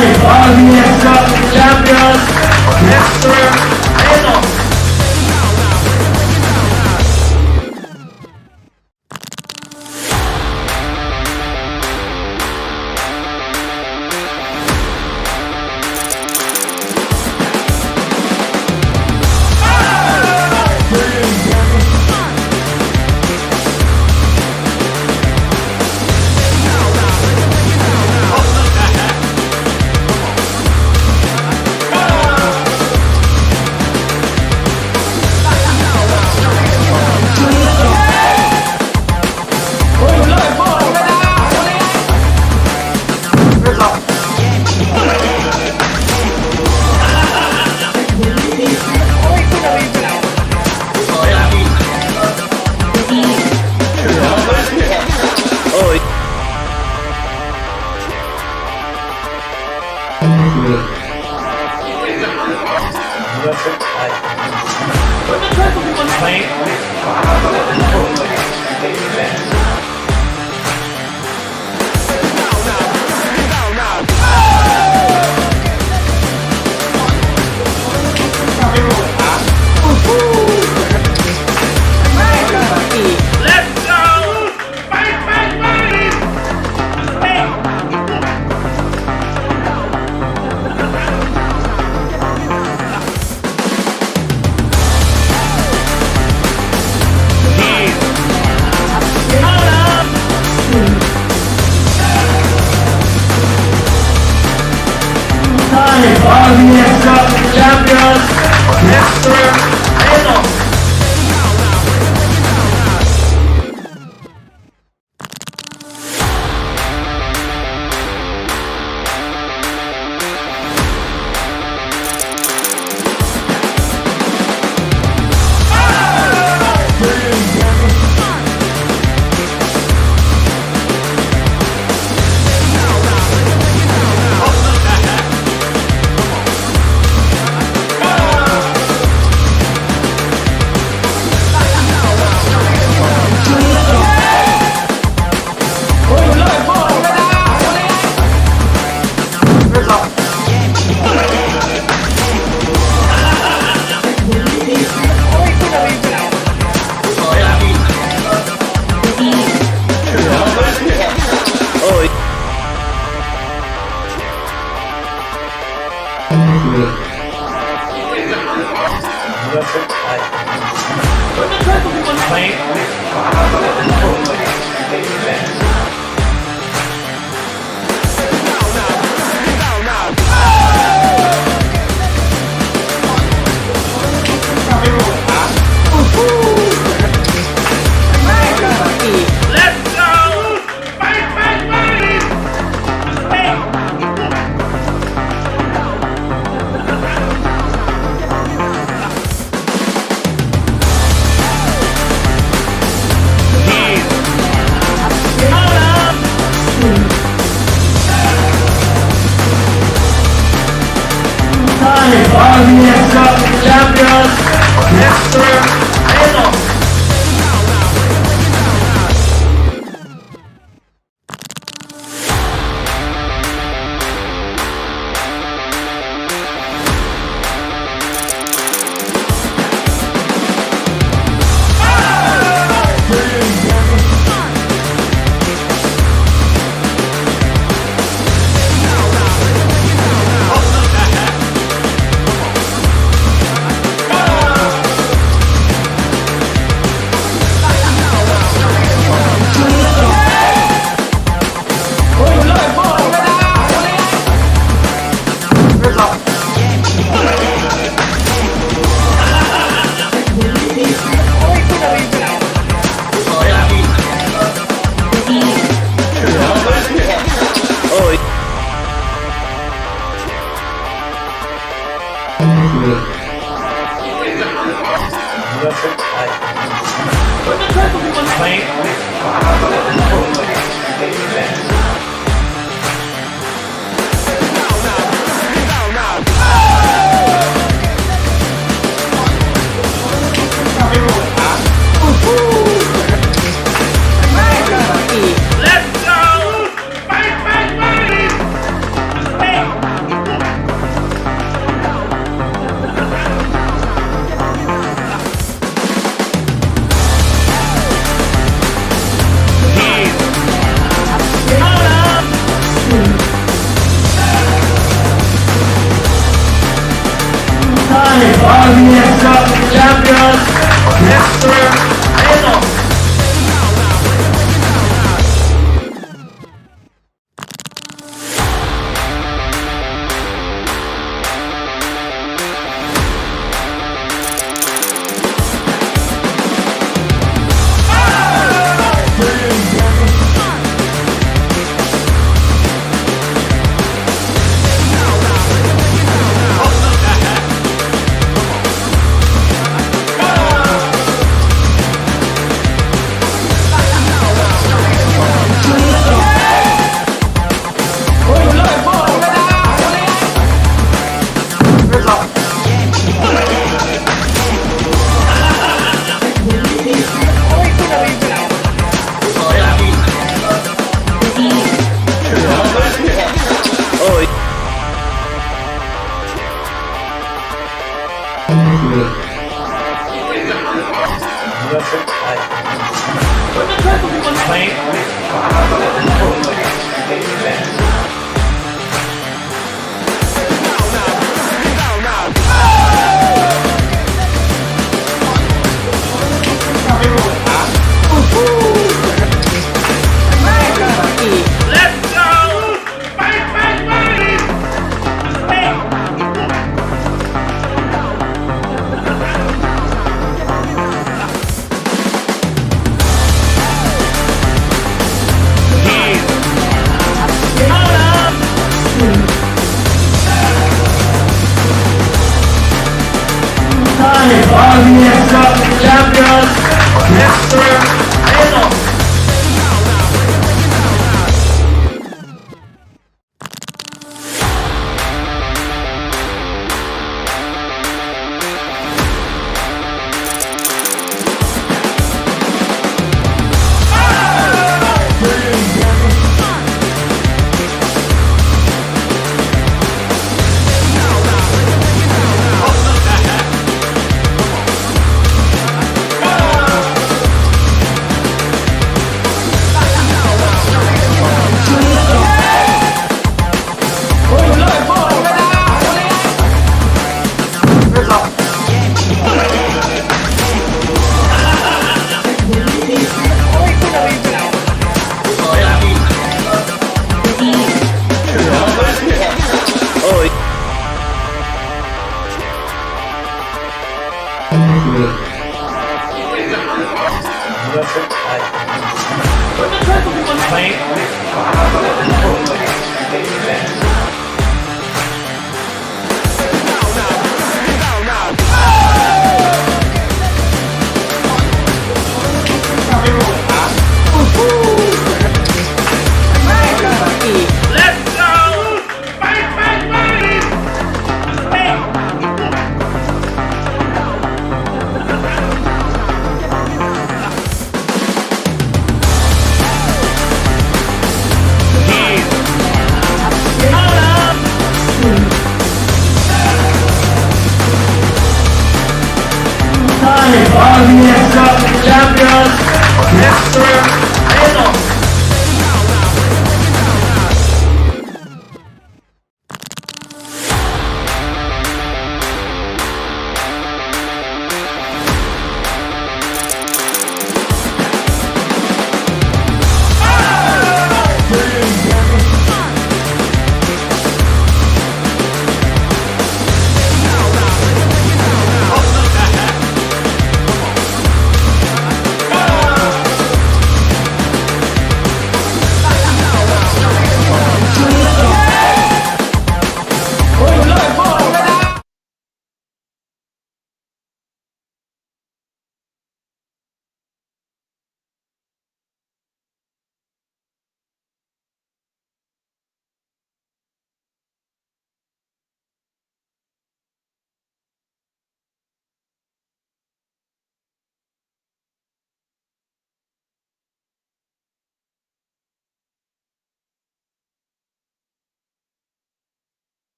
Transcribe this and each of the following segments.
Eliminations champions, Mr. Eno. Eliminations champions, Mr. Eno. Eliminations champions, Mr. Eno. Champions, Mr. Eno. Champions, Mr. Eno. Champions, Mr. Eno.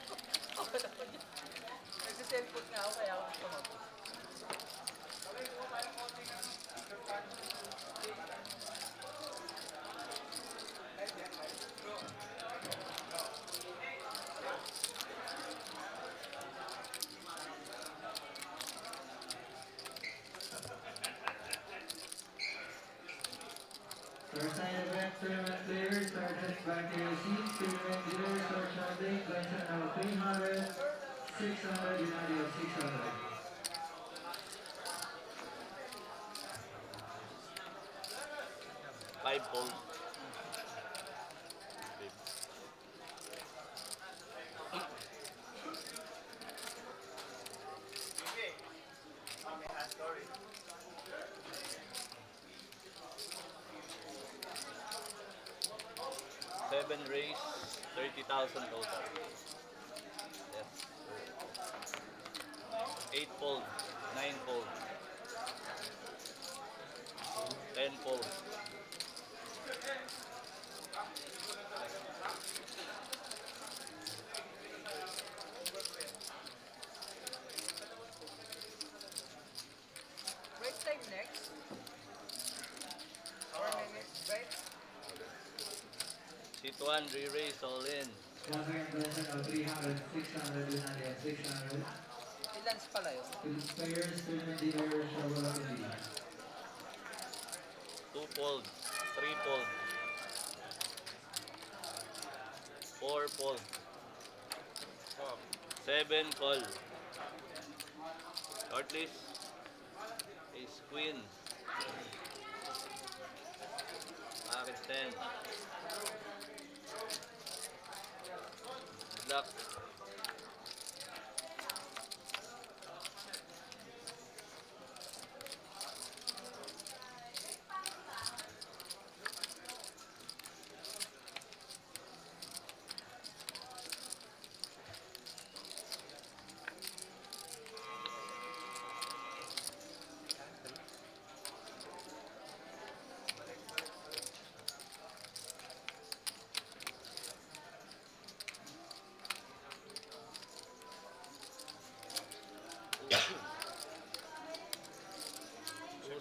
ko. Nagsiselfon nga ako kaya ako tumapos. First sign event, tournament players, started back to your seats, tournament leaders, start shopping, Glenson now 300, 600, United 600. 5 poles. Seven race, 30,000 total. Yes. 8 fold, 9 fold, 10 fold. Break time next. 4 minutes break. Seat 1, re-race, all in. Once again, Glenson now 300, 600, United 600. Ilans pala yun. Players, tournament leaders, shovel up in the 2 fold, 3 fold, 4 fold, 7 call. Shortlist is Queen. Akin 10. Good luck.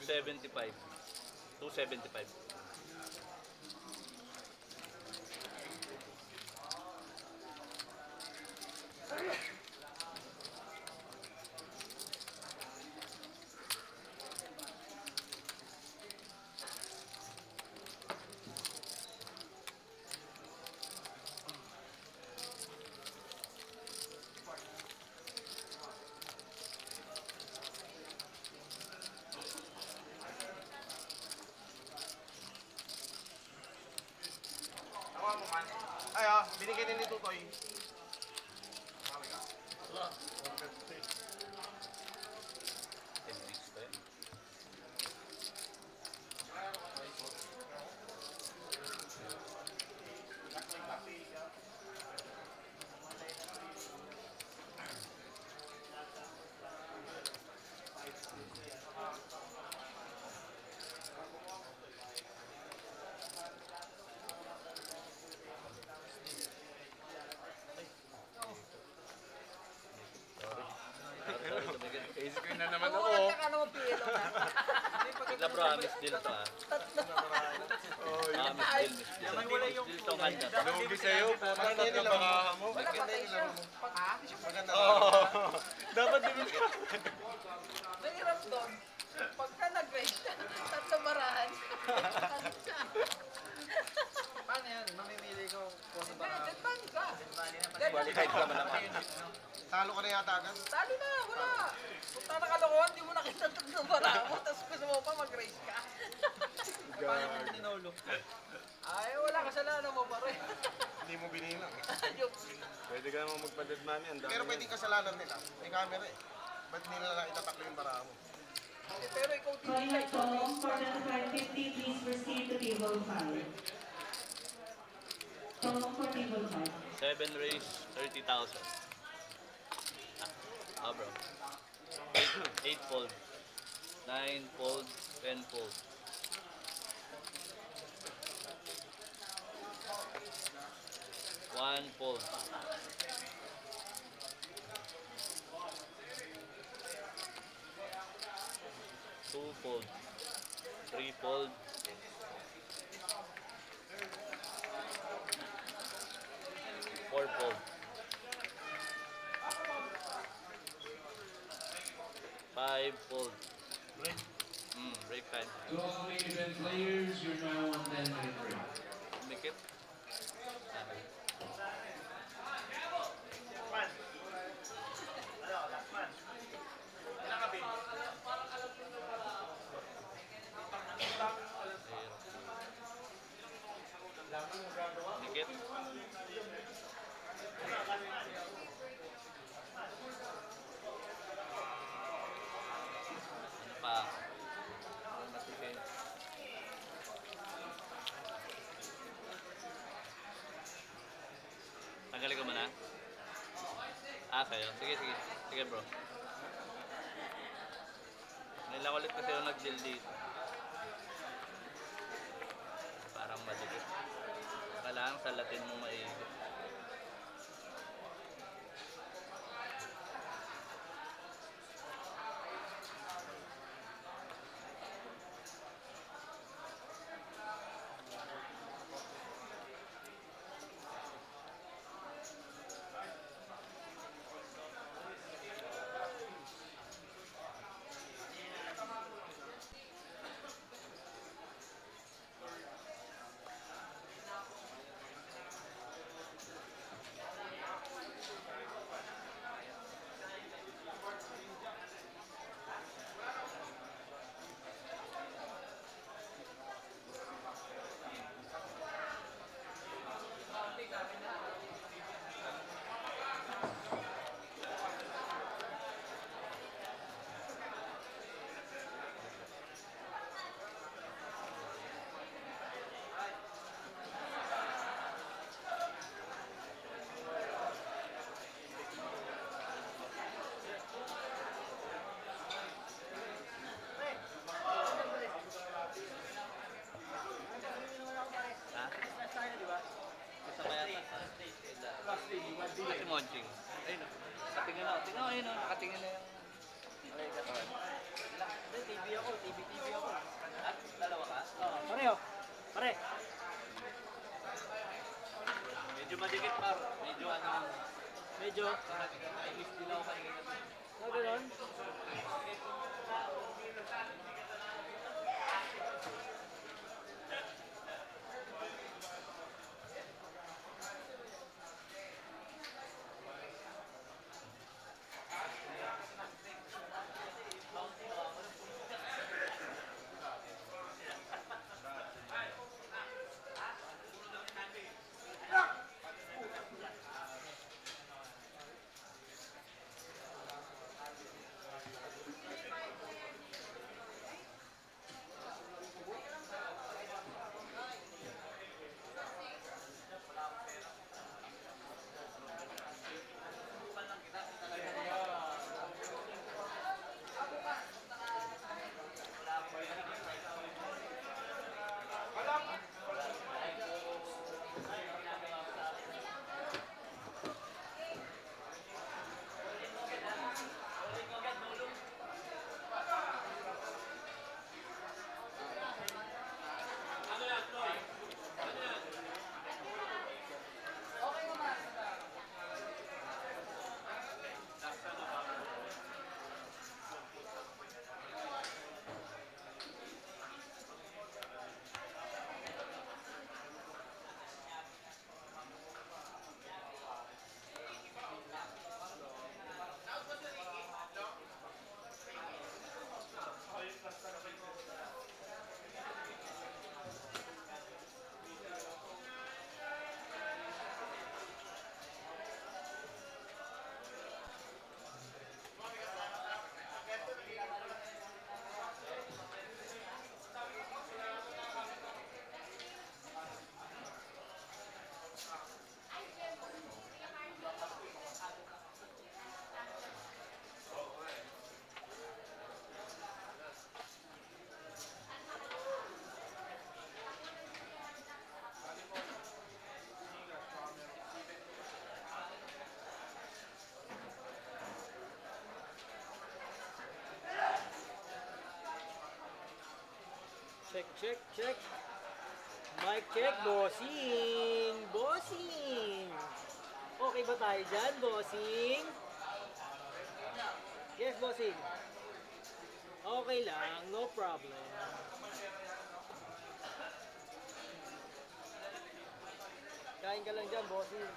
$275. $275. Ay binigay din ni Tutoy. Wala. 10 weeks pa yun. Sorry, tumigil. Isip ko na naman Ako ako. wala ka ano pilo na. Sila promise deal to ah. Oh, Promise deal, miss deal. Miss deal tong handa. lugi sa'yo. Parang hindi nila mo. Wala patay siya. Maganda. Oo. Dapat bibili ka. Mahirap doon. Pagka nag-race siya, 3 barahan. Paano yan? Mamimili ko kung ano ba? Deadpan ka. Qualified ka man naman. Talo ka na yata agad. Talo na, wala. Punta na kalokohan, di mo nakita 3 barahan mo, tapos gusto mo pa mag-race ka. Paano mo tinolo? Ay, wala kasalanan mo pa rin. Hindi mo binilang. Yung Pwede ka naman magpa-dead money. Pero pwede kasalanan nila. May camera eh. Ba't nila lang itataklo yung bara mo? pero ikaw Calling tinitay. a call for the 550, please proceed to table 5. Call for table 5. 7 race, 30,000. Ah, bro. 8 fold, 9 fold, 10 fold. 1 fold, 2 fold, 3 fold, 4 fold, 5 fold. Break time. To all main event players, you're now on 10-minute break. Mikit. Mikit. Ano pa? Matikit. Tanggalin ko muna. Sa'yo. Sige, sige. Sige, bro. Ngayon lang ulit kasi ako nag-deal dito. Parang madikit. Kailangan salatin mo maigi. Ha? Isa pa yata. Kasi munching. Ayun o. Nakatingin na. Tingnan mo, ayun o. Nakatingin na yung... Okay, katawan. TV ako, TV ako. At dalawa ka? Pareho. Pare. Medyo madikit, par. Medyo ano. Medyo. Nainis din ako kanina. Gano'n? Check, check, check. Mic check, bossing. Bossing. Okay ba tayo dyan, bossing? Yes, bossing. Okay lang, no problem. Kain ka lang dyan, bossing.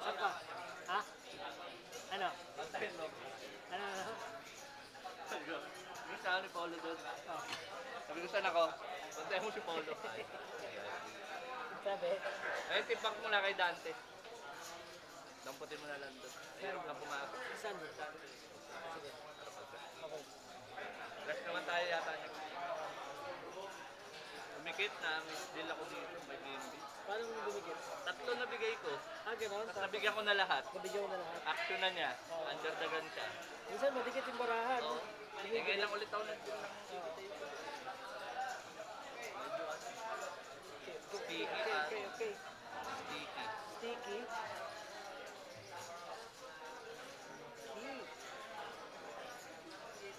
Saan ka? Ha? Ano? Bantayin mo. Ano? Sabi ko, yung saan ni Paulo doon? Oh. Sabi ko, saan ako? Bantayin mo si Paulo. Ay. Sabi? Ay, tipak mo na kay Dante. Damputin mo na lang doon. Ayun lang pumasok. Saan mo? Sige. Okay. Last naman tayo yata niya. Umikit na, may deal ako dito, may BNB. Paano mo gumigit? 3 na bigay ko. Ah, gano'n? Tapos nabigyan ko na lahat. Nabigyan mo na lahat. Action na niya. Under the gun siya. Minsan madikit yung barahan. Oo. Tingay lang ulit ako ng Sticky. Okay. Sticky. Sticky.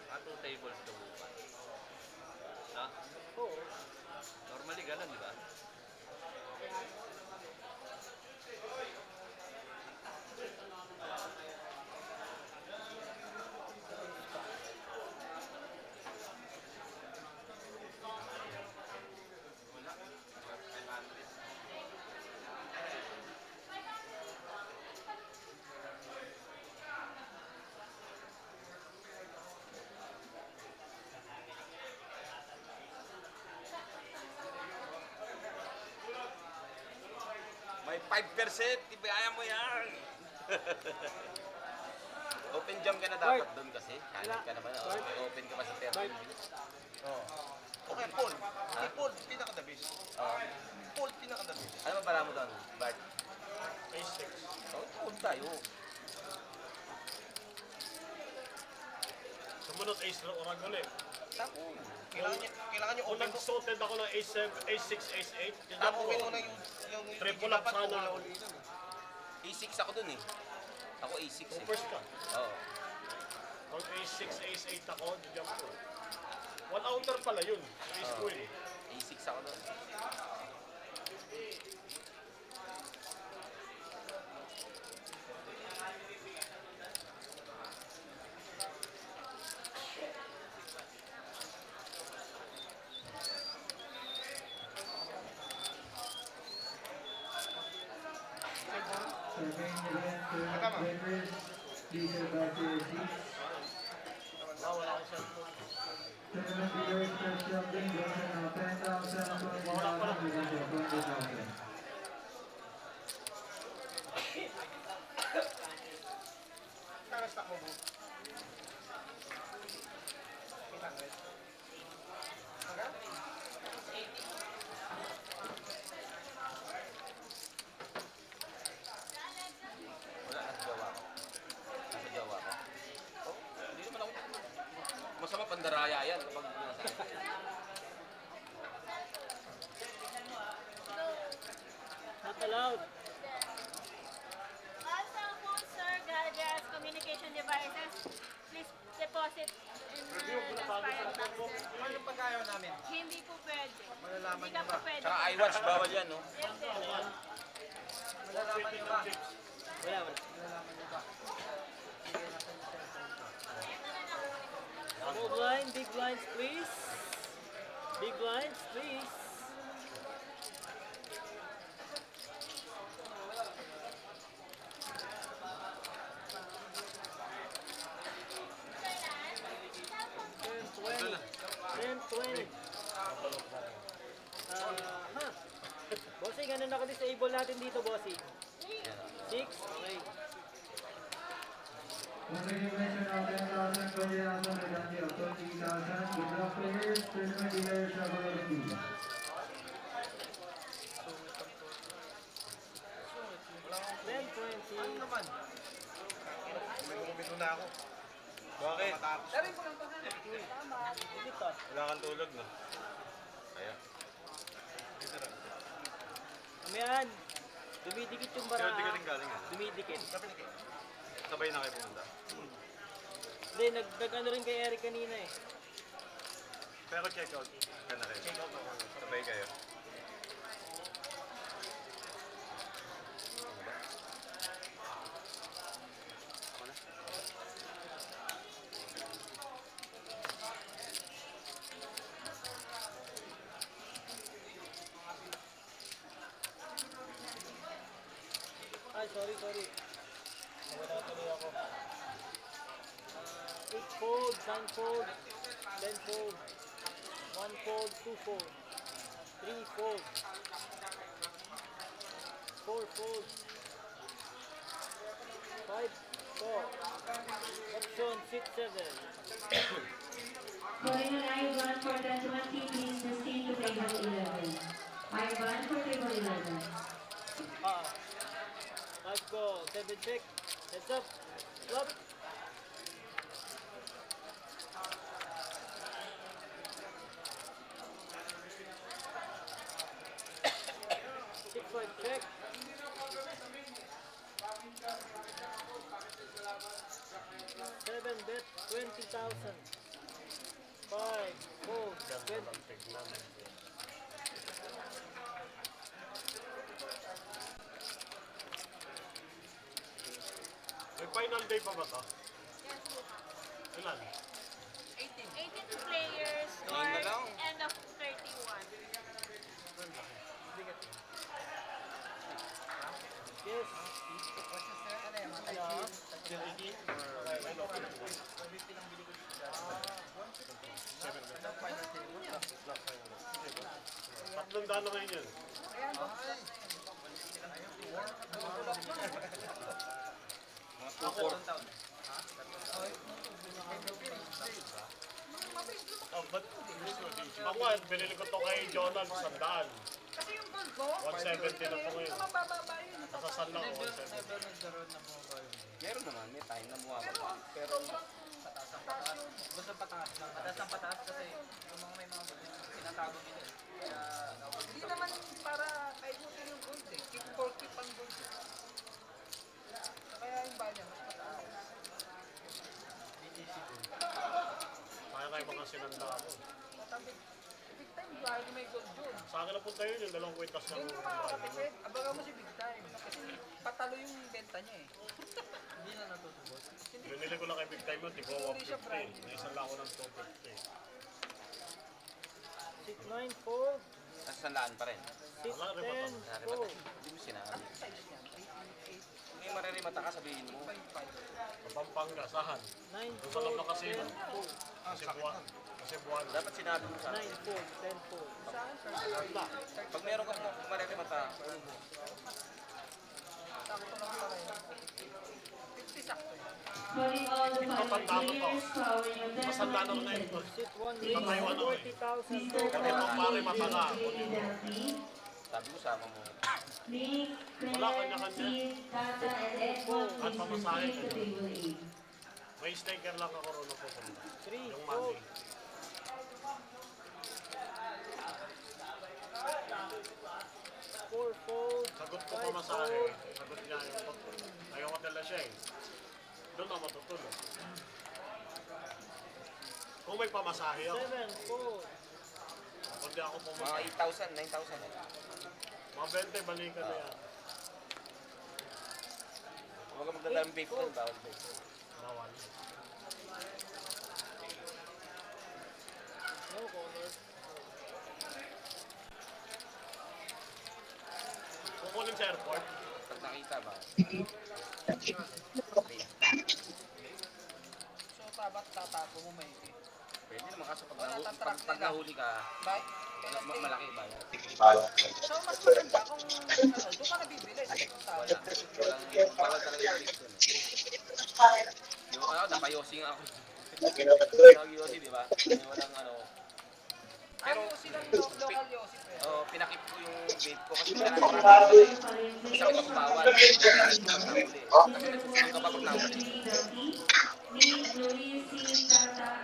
Ah, 2 tables to bukas. Ha? Oo. Normally ganun, di ba? May 5%, ibaya mo yan. Open jam ka na dapat Bart. doon kasi. Kanan ka naman. Oh, may open ka pa sa 30 Bart. minutes. Oh. Okay, Paul. Hey, Paul, pinaka-the best. Paul, pinaka-the best. Ano ba pala mo doon, Bart? A6. Oh, Paul tayo. Sumunod ace na orang ulit. Tapo. Kailangan nyo Kung open. nag-sorted ako ng A7, A6, A8, tignan Tapo, mo. open mo na yung Triple up sana ako. A6 ako dun eh. Ako A6 Kung eh. first ka. Oo. Kung A6, A8 ako, jump ko. One outer pala yun. Ace queen. A6 ako dun. Surveying event to members, please go back to your seats. Wala akong cellphone. Tournament viewers, first jumping, goes to now 10,000, 20,000, we go to 20,000. Kaya stock mo po. Wala, nasa jawa ko. Nasa jawa ko. Oh, hindi naman ako. Masama pandaraya yan kapag nasa. Not allowed. All cell phones, sir, gadgets, communication devices, please deposit in transparent box, sir. Ano pag ayaw namin? Hindi po pwede. Malalaman Hindi ka po pwede. Tsaka iWatch, bawal yan, no? Hindi. Malalaman niyo ba? Wala. Malalaman niyo ba? Small blind, big blinds, please. Big blinds, please. Bossing, ano naka-disable natin dito, bossing? 6? Okay. Congratulations now 10,000, 20,000, redundant of 20,000. Good luck players, tournament dealers, shuffle of the Then 20. naman. Bumito na ako. Bakit? Dari mo lang ba? Tama. Dito. Wala kang tulog na. Kaya. Kamihan. Dumidikit yung bara. galing yan. Dumidikit. Sabay na kayo pumunta. Hindi, nag-ano rin kay Eric kanina eh. Pero check out ka na rin. Sabay kayo. Ay, sorry. Wala tuloy ako. 8 fold, 9 fold, 10 fold, 1 fold, 2 fold, 3 fold, 4 fold, 5 4, option 6 7. Calling an I-1 for 1020, please proceed to table 11. I-1 for table 11. 5 go, 7 check, heads up, flop. 6 check. 7 bet 20,000. 5 4 20. May final day pa ba ito? Ilan? 18 players, Ngayon na or lang. end of 31. Yes. Tatlong daan na ngayon yun. Ako. Oh, but ako binili ko to kay Jonal sa daan. Kasi yung gold ko, 170 na po ngayon. mabababa yun. Nasasal lang ako 170. Meron naman, may time na bumababa. Pero Basta pataas lang. Pataas ang pataas kasi yung mga may mga gold, tinatago nila. Kaya, hindi naman para kahit mo yung gold eh. Keep for keep ang gold eh. Kaya yung banya, mas pataas. Kaya kayo mga sinanda ako. Sabi, big time, dahil may gold yun. Sa akin na punta yun, yung dalawang kwintas ng Yun yung makakatipid. Abangan mo si big time. Kasi patalo yung benta niya eh. Hindi na natutubos. Binili ko lang kay Big Time yun, tigwa 150. Naisan lang ako ng 250. 6 9 fold, nasa sandaan pa rin. 6 Wala rin ba 10 Nari fold. Hindi mo sinabi. Size niya, 3.8, Kung may maririmata ka, sabihin mo. 5.5. Pampanga, sahan. 9 Doon sa loob fold, ng kasino. 10 fold. Kasi buwan. Kasi buwan. Dapat sinabi mo sa 9 fold, 10 fold. Saan? Sakto Pag meron ka maririmata, lang pala yun. 50 sakto yun. Calling all the final players, power your Masanda na 1020 ngayon to. Sit 1 Sa Taiwan ako eh. 40,000. Mr. Kasi pang pare matanga. sabi mo sama mo. Nick, Wala, Claire, kanya-kanya. Steve, Tata, and Edmond, At please pamasahe proceed to ko. table 8. May sticker lang ako ron na pupunta. 3 Yung fold. money. Four fold. Sagot ko 5 pamasahe. fold. Sagot niya yung doktor. Ayaw ko dala siya eh. Doon na matutulog. Kung may pamasahe ako, 7 fold. kung di ako Mga pumunta. 8,000, 9,000 eh. Mga 20, balikan na yan. Huwag ka magdadaming vape doon, bawal vape. Bawal. No color. Kukunin sa airport. Pag nakita ba? So, tabat tatapo mo may Pwede naman kaso pag, Wala, nahu- tatrack pag nila. nahuli ka, Bye. malaki ba yan? So, mas maganda kung doon ka nabibili. Wala. Walang talaga yung vape doon. Nakayosing ako. Nakayosi, di ba? Walang ano. Pero, Ayos sila local Yossi. pinakip ko yung vape ko kasi One minsan second marami doon player eh. for Masakit ako elimination. bawal. Elimination Pag order. nahuli. Kasi Mr. nagsusunog ka pa pag Quality nahuli. Victory Dumpy. Miss Gloriosin Tata.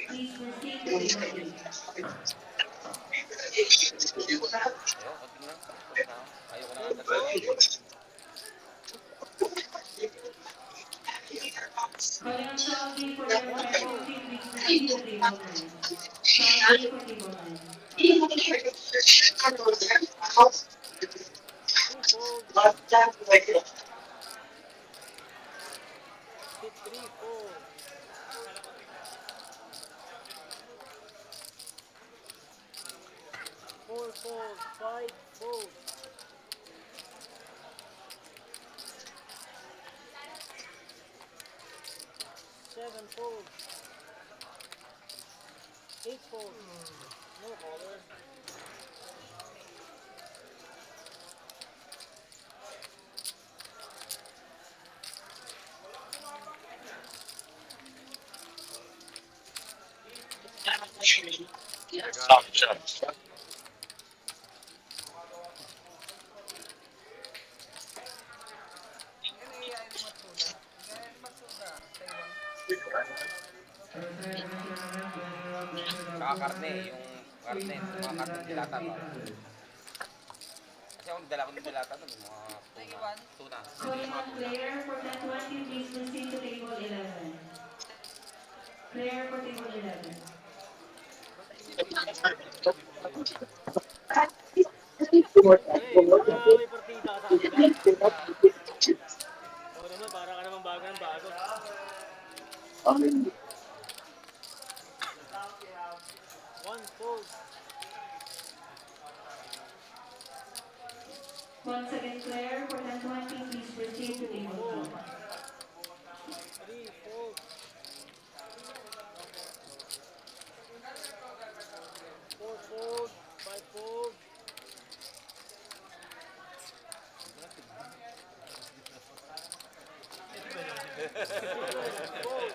Please proceed to table 8. Ayun, konting lang. Tapos na ako. Ayoko na nga nagsasabi. Calling on Chalky for the One respective fold. team. Please proceed to table 9. Chalky for table 9. Two fold. Hit three fold. Four fold. Five fold. Seven fold. Eight fold. No caller. Yan ay ayaw ni Matsuda. Kaya ni Matsuda, Taiwan. Saka karne, yung karne, mga karne dilata ba? Kasi ako nagdala ko ng dilata doon, mga Taiwan. tuna. Calling on player for the 20. Please proceed to table 11. Player for table 11. Pre, baka may partida ka sa kanila. O naman, para ka naman bago ng bago. One fold. Once again, player for the 20. Please proceed to table 12. Three fold. Four fold. Five fold. Fold.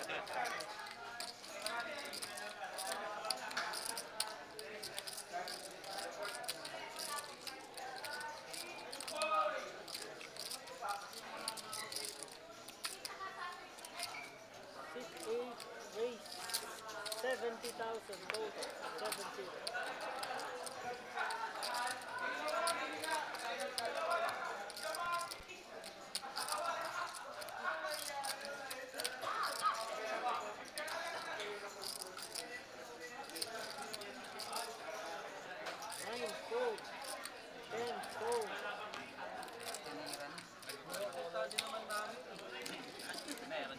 Six, eight, race. 70,000 total. 70. Nine fold. 10 fold. Tiniran. Nakita din naman namin. Meron.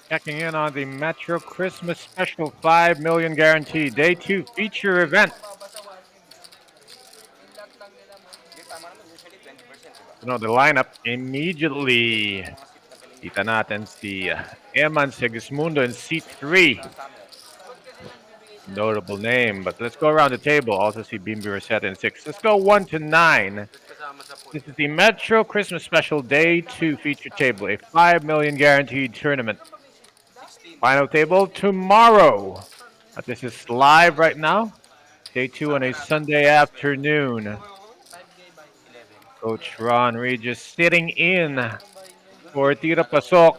Checking in on the Metro Christmas Special 5 million guarantee day 2 feature event. Mababasawan yun. Yung lot lang nila man. Hindi, tama naman, usually 20%, di ba? You know the lineup immediately. Mga seat na piling Kita natin si Eman Segismundo in seat 3. sa summer. Huwag kasi lang bibigay sa Notable name, but let's go around the table. Also see Bimbi Rosetta in 6. Let's go 1 to 9. Kasama sa pool. This is the Metro Christmas Special Day 2 feature table, a 5 million guaranteed tournament. 16. Final table tomorrow. This is live right now. Day 2 on a Sunday afternoon. 5K by 11. Coach Ron Regis sitting in for Tira Pasok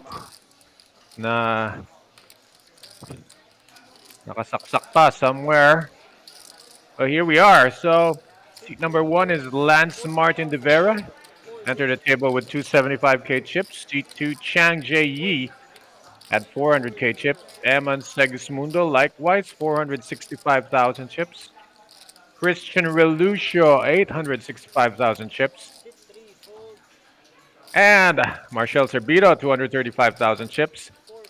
na nakasaksak pa somewhere. But here we are. So seat number 1 is Lance Martin de Vera. Entered the table with 275k chips. Seat 2, Chang Jae Yi at 400k chips. Eman Segismundo likewise 465,000 chips. Christian Relucio 865,000 chips. Hit three fold. And Marcel Cerbito 235,000 chips. Four fold.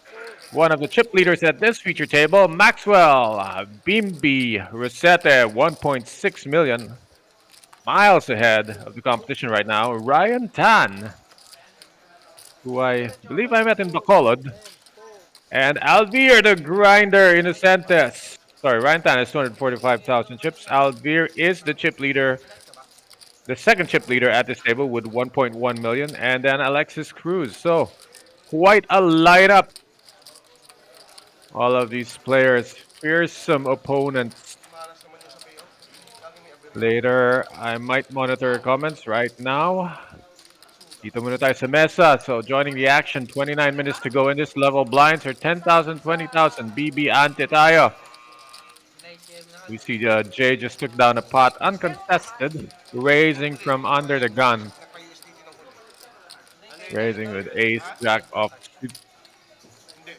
One of the chip leaders at this feature table, Maxwell Bimbi Rosette 1.6 million. Miles ahead of the competition right now, Ryan Tan, who I believe I met in Bacolod, And fold. and Alvir the Grinder Innocentes. Sorry, Ryan Tan has 245,000 chips. Alvir is the chip leader the second chip leader at this table with 1.1 million, and then Alexis Cruz. So quite a light up. All of these players, fearsome opponents. Malas naman yung sa payoff. Lagi may aberya. Later, I might monitor comments. Right now, dito muna tayo sa mesa. So joining the action, 29 minutes to go in this level. Blinds are 10,000, 20,000. BB ante tayo. We see Jay just took down a pot uncontested, raising from under the gun. Nagpa-USDT ng huli. Raising with ace, jack off. Hindi. Hindi.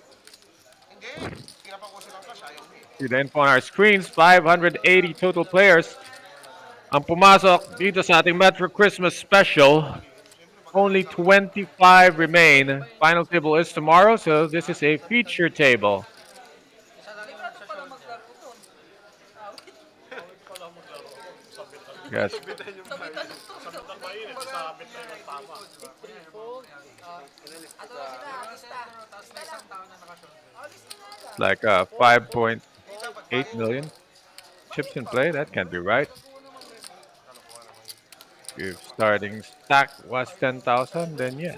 Kinapang ko silang cash. Ayaw mo eh. See the info on our screens, 580 total players. Ang pumasok dito sa ating Metro Christmas Special. Only 25 remain. Final table is tomorrow, so this is a feature table. Yes. Sabitan ng mainit, sabit na yung tama. Like 5.8 million chips in play. That can't be right. If starting stack was 10,000, then yes.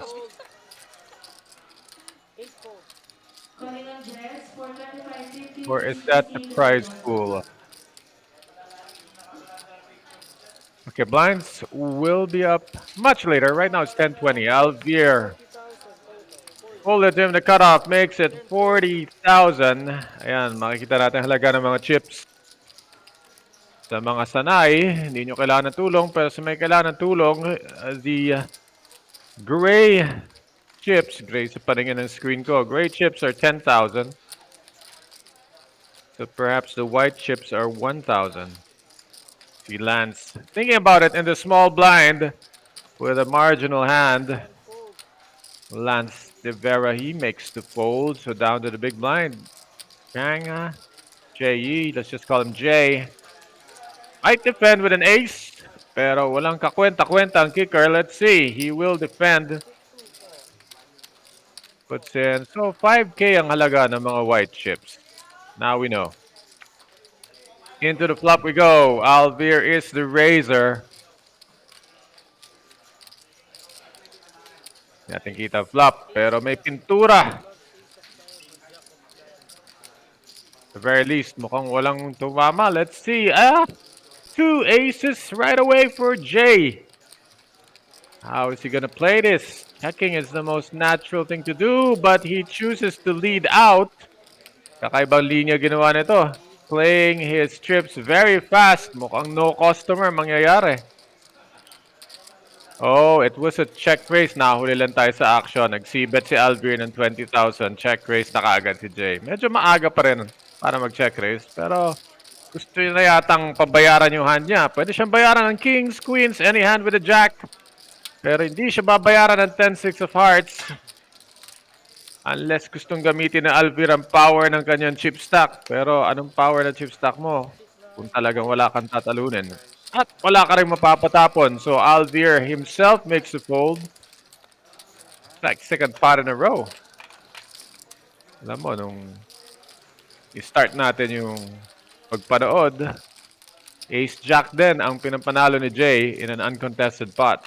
Calling on Jess for 2550. Or is that the prize pool? Okay, blinds will be up much later. Right now it's 10:20. Alvier. Hold it him. The cutoff makes it 40,000. Ayan, makikita natin halaga ng mga chips. Sa mga sanay, hindi nyo kailangan ng tulong. Pero sa may kailangan ng tulong, the gray chips, gray sa paningin ng screen ko, gray chips are 10,000. So perhaps the white chips are 1,000. See Lance thinking about it in the small blind with a marginal hand. Lance De Vera, he makes the fold. So down to the big blind. Kanga, J.E., let's just call him J. Might defend with an ace. Pero walang kakwenta-kwenta ang kicker. Let's see. He will defend. Puts in. So 5K ang halaga ng mga white chips. Now we know. Into the flop we go. Alvier is the raiser. Natin kita flop, pero may pintura. At the very least, mukhang walang tumama. Let's see. Two aces right away for Jay. How is he gonna play this? Checking is the most natural thing to do, but he chooses to lead out. Kakaibang linya ginawa nito. Playing his trips very fast. Mukhang no customer mangyayari. Oh, it was a check raise. Nahuli lang tayo sa action. Nag-c-bet si Alvier ng 20,000. Check raise na kaagad si Jay. Medyo maaga pa rin para mag-check raise. Pero gusto niya na yatang pabayaran yung hand niya. Pwede siyang bayaran ng kings, queens, any hand with a jack. Pero hindi siya babayaran ng 10-6 of hearts. Unless gustong gamitin na Alvier ang power ng kanyang chip stack. Pero anong power ng chip stack mo kung talagang wala kang tatalunin? At wala ka rin mapapatapon. So Alvier himself makes the fold. Like second pot in a row. Alam mo, nung i-start natin yung pagpanood, Ace Jack din ang pinapanalo ni Jay in an uncontested pot.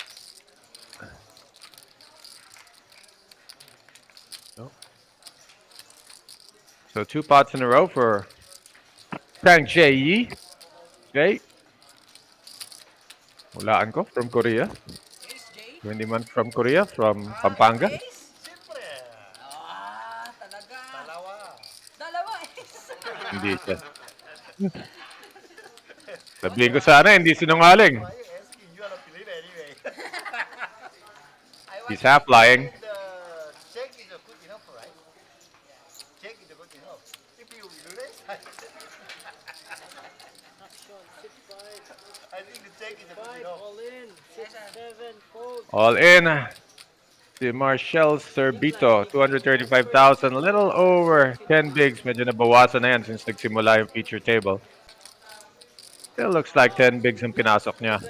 So 2 pots in a row for Frank J.E. Okay. Hulaan ko from Korea. 20 months from Korea, from Pampanga. Siyempre. Talaga. Dalawa. Dalawa is. Hindi siya. Sabihin ko sana, hindi sinungaling. Why you asking? You are a Pilipino anyway. He's half lying. The check is a good enough, right? Check is a good enough. If you do this, Action, 6-5. I think the check is a good 5, enough. all in. 6-7, fold. All in. Si Marshall Cerbito, 235,000. A little over 10 bigs. Medyo nabawasan na yan since nagsimula yung feature table. Still looks like 10 bigs ang pinasok niya.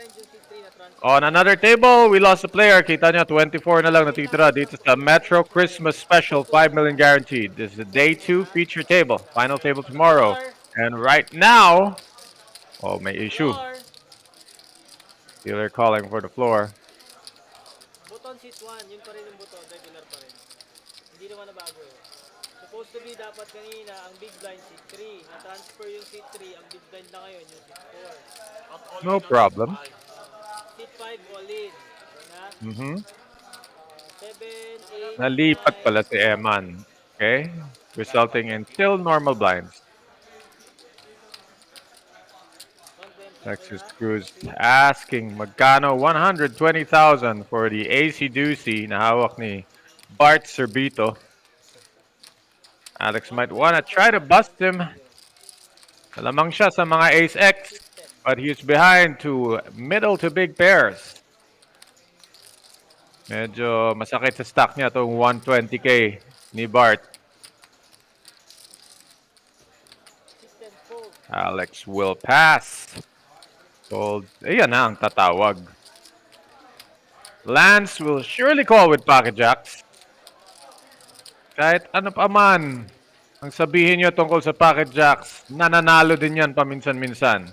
On another table, we lost a player. Kita niya, 24 na lang natitira dito sa Metro Christmas Special, 5 million guaranteed. This is the day 2 feature table. Final table tomorrow. And right now, oh, may issue. Dealer calling for the floor. Buton seat 1, yun pa rin yung buton, regular pa rin. Hindi naman nabago eh. Supposed to be dapat kanina ang big blind seat 3. Na-transfer yung seat 3, ang big blind na ngayon yung seat 4. At all No in on problem. Seat 5 all in. Na? Mm-hmm. 7, 8, Nalipat 9, pala si Eman. Okay? Resulting in still normal blinds. 120. Texas Cruz asking magkano 120,000 for the AC Doozy na hawak ni Bart Serbito. Alex might wanna try to bust him. Malamang siya sa mga Ace X, but he's behind to middle to big pairs. Medyo masakit sa stock niya itong 120K ni Bart. Alex will pass. Fold. Ayan na ang tatawag. Lance will surely call with pocket jacks. Kahit ano pa man ang sabihin nyo tungkol sa pocket jacks, nananalo din yan paminsan-minsan.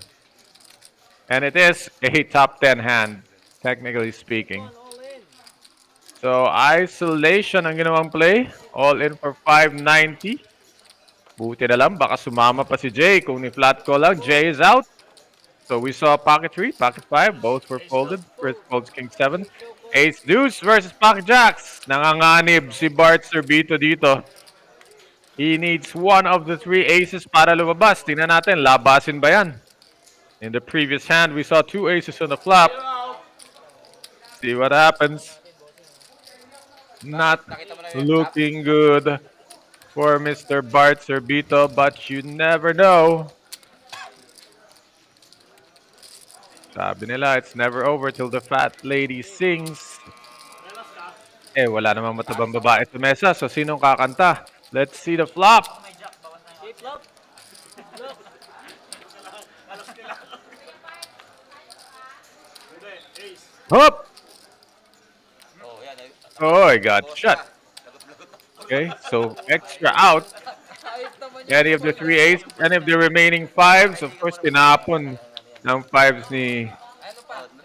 And it is a top 10 hand, technically speaking. So, isolation ang ginawang play. All in for 590. Buti na lang, baka sumama pa si Jay. Kung ni-flat call lang, Jay is out. So, we saw pocket 3, pocket 5. Both were folded. First folds King 7. Ace Deuce versus pocket jacks. Nanganganib si Bart Serbito dito. He needs one of the 3 aces para lumabas. Tingnan natin, labasin ba yan? In the previous hand, we saw 2 aces on the flop. See what happens. Not looking good for Mr. Bart Serbito, but you never know. Sabi nila, it's never over till the fat lady sings. Eh, wala namang matabang babae sa mesa, so sinong kakanta? Let's see the flop. Flop. Flop. Hop! Oh, yan. Oh, I got shut. Okay, so extra out. Any of the 3 aces, any of the remaining 5s, of course, tinapon ng 5s ni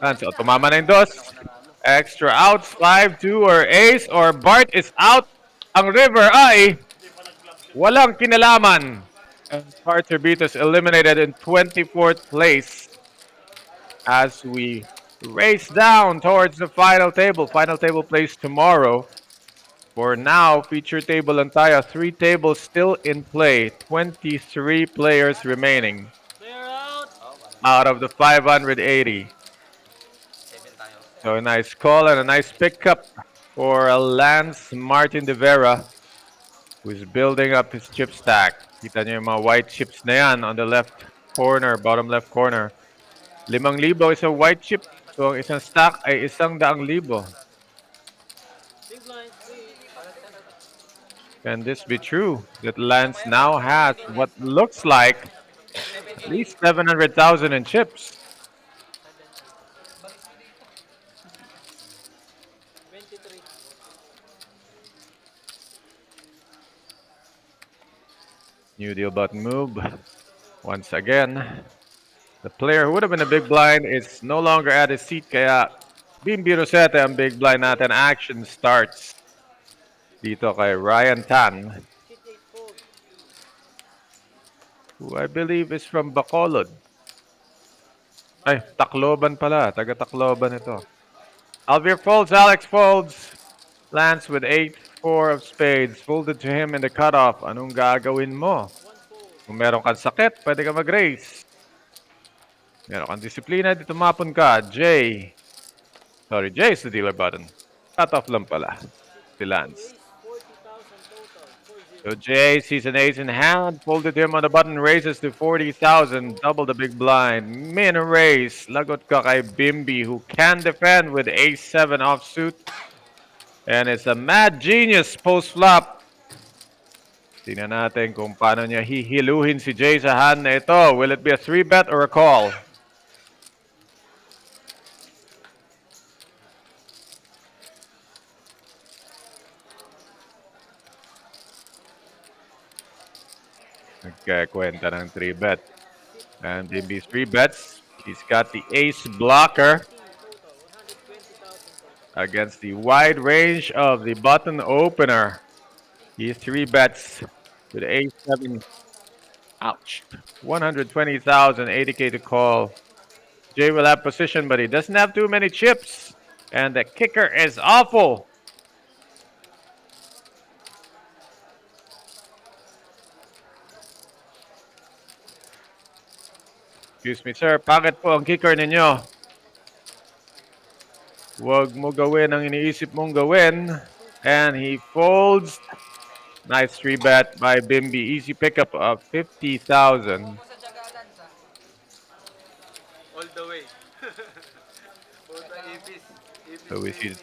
Lance. So, tumama na yung dos. Extra outs, 5-2 or ace or Bart is out. Ang river ay walang kinalaman. And Bart Serbito is eliminated in 24th place as we race down towards the final table. Final table plays tomorrow. For now, feature table and tayo, 3 tables still in play. 23 players remaining Clear out. out of the 580. So a nice call and a nice pickup for Lance Martin de Vera, who's building up his chip stack. Kita niyo yung mga white chips na yan on the left corner, bottom left corner. 5,000 is a white chip. So ang isang stack ay 100,000. Big blind, please. Can this be true? That Lance now has what looks like at least 700,000 in chips. 23. New deal button move. Once again, the player who would have been a big blind is no longer at his seat. Kaya Bimbi Rosete ang big blind natin. Action starts dito kay Ryan Tan, Seat 8 fold. who I believe is from Bacolod. Ay, Tacloban pala. Taga Tacloban ito. Alvir folds, Alex folds. Lance with 8-4 of spades. Folded to him in the cutoff. Anong gagawin mo? Kung meron kang sakit, pwede ka mag-raise. Meron kang disiplina, di tumapon ka. Jay. Sorry, Jay is the dealer button. Cutoff lang pala. Si Lance. 40,000 total. 40. So Jay sees an ace in hand, folded him on the button, raises to 40,000, double the big blind, min raise. Lagot ka kay Bimbi, who can defend with ace-7 offsuit. And it's a mad genius post-flop. Tingnan natin kung paano niya hihiluhin si Jay sa hand na ito. Will it be a 3-bet or a call? Nagkakwenta ng 3-bet. And Bimbi's 3 bets. He's got the ace blocker. against the wide range of the button opener. He 3 bets with A7. Ouch. 120,000, 80K to call. Jay will have position, but he doesn't have too many chips. And the kicker is awful. Excuse me, sir. Bakit po ang kicker ninyo? Huwag mo gawin ang iniisip mong gawin. And he folds. Nice 3-bet by Bimby. Easy pickup of 50,000. Ako sa Jagalan sa. All the way. Puta, ipis. So we see the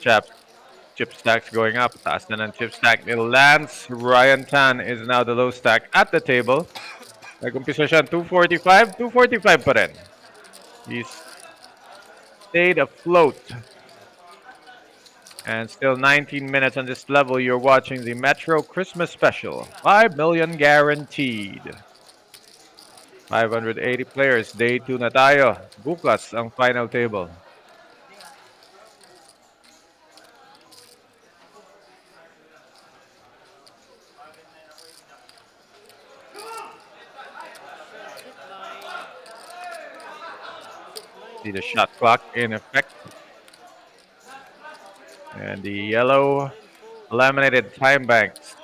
chip stacks going up. Taas na ng chip stack ni Lance. Ryan Tan is now the low stack at the table. Nag-umpisa siya 245. 245 pa rin. He's stayed afloat. And still 19 minutes on this level. You're watching the Metro Christmas Special. 5 million guaranteed. 580 players. Day 2 na tayo. Bukas ang final table. See the shot clock in effect. And the yellow laminated time banks.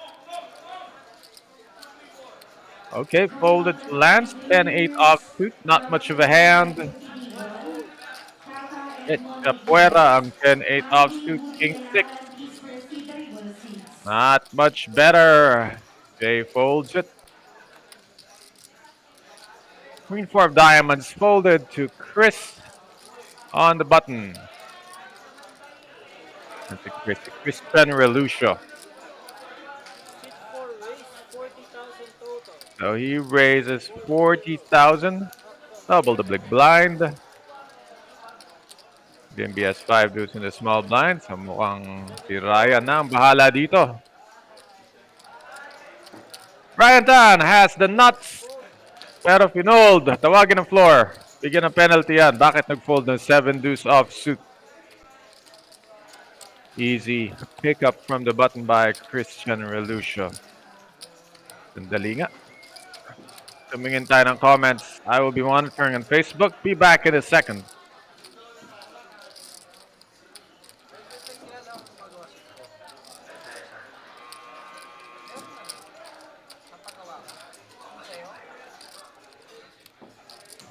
Okay, folded to Lance. 10-8 offsuit. Not much of a hand. It's Capuera ang 10-8 offsuit. King 6. Not much better. Jay folds it. Queen 4 of diamonds folded to Chris on the button. That's a Christian Relucio. So he raises 40,000. Double the big blind. Bimby has 5 dudes in the small blind. So mukhang si Ryan na ang bahala dito. Ryan Tan has the nuts. Pero finold. Tawagin ng floor. Bigyan ng penalty yan. Bakit nag-fold ng 7 deuce offsuit? Easy pickup from the button by Christian Relucio. Sandali nga. Tumingin tayo ng comments. I will be monitoring on Facebook. Be back in a second.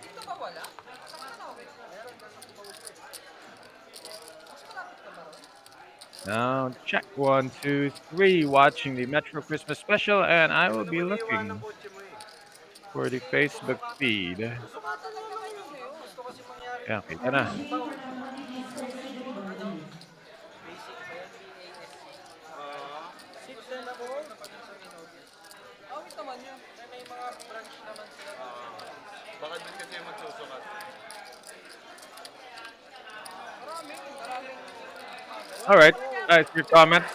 Dito ba wala? Now, check 1, 2, 3. Watching the Metro Christmas Special, and I will be looking for the Facebook feed. Yeah, kita na. Awit naman yun. May mga branch naman sila. Baka dun kasi magsusukat. All right, guys, your comments.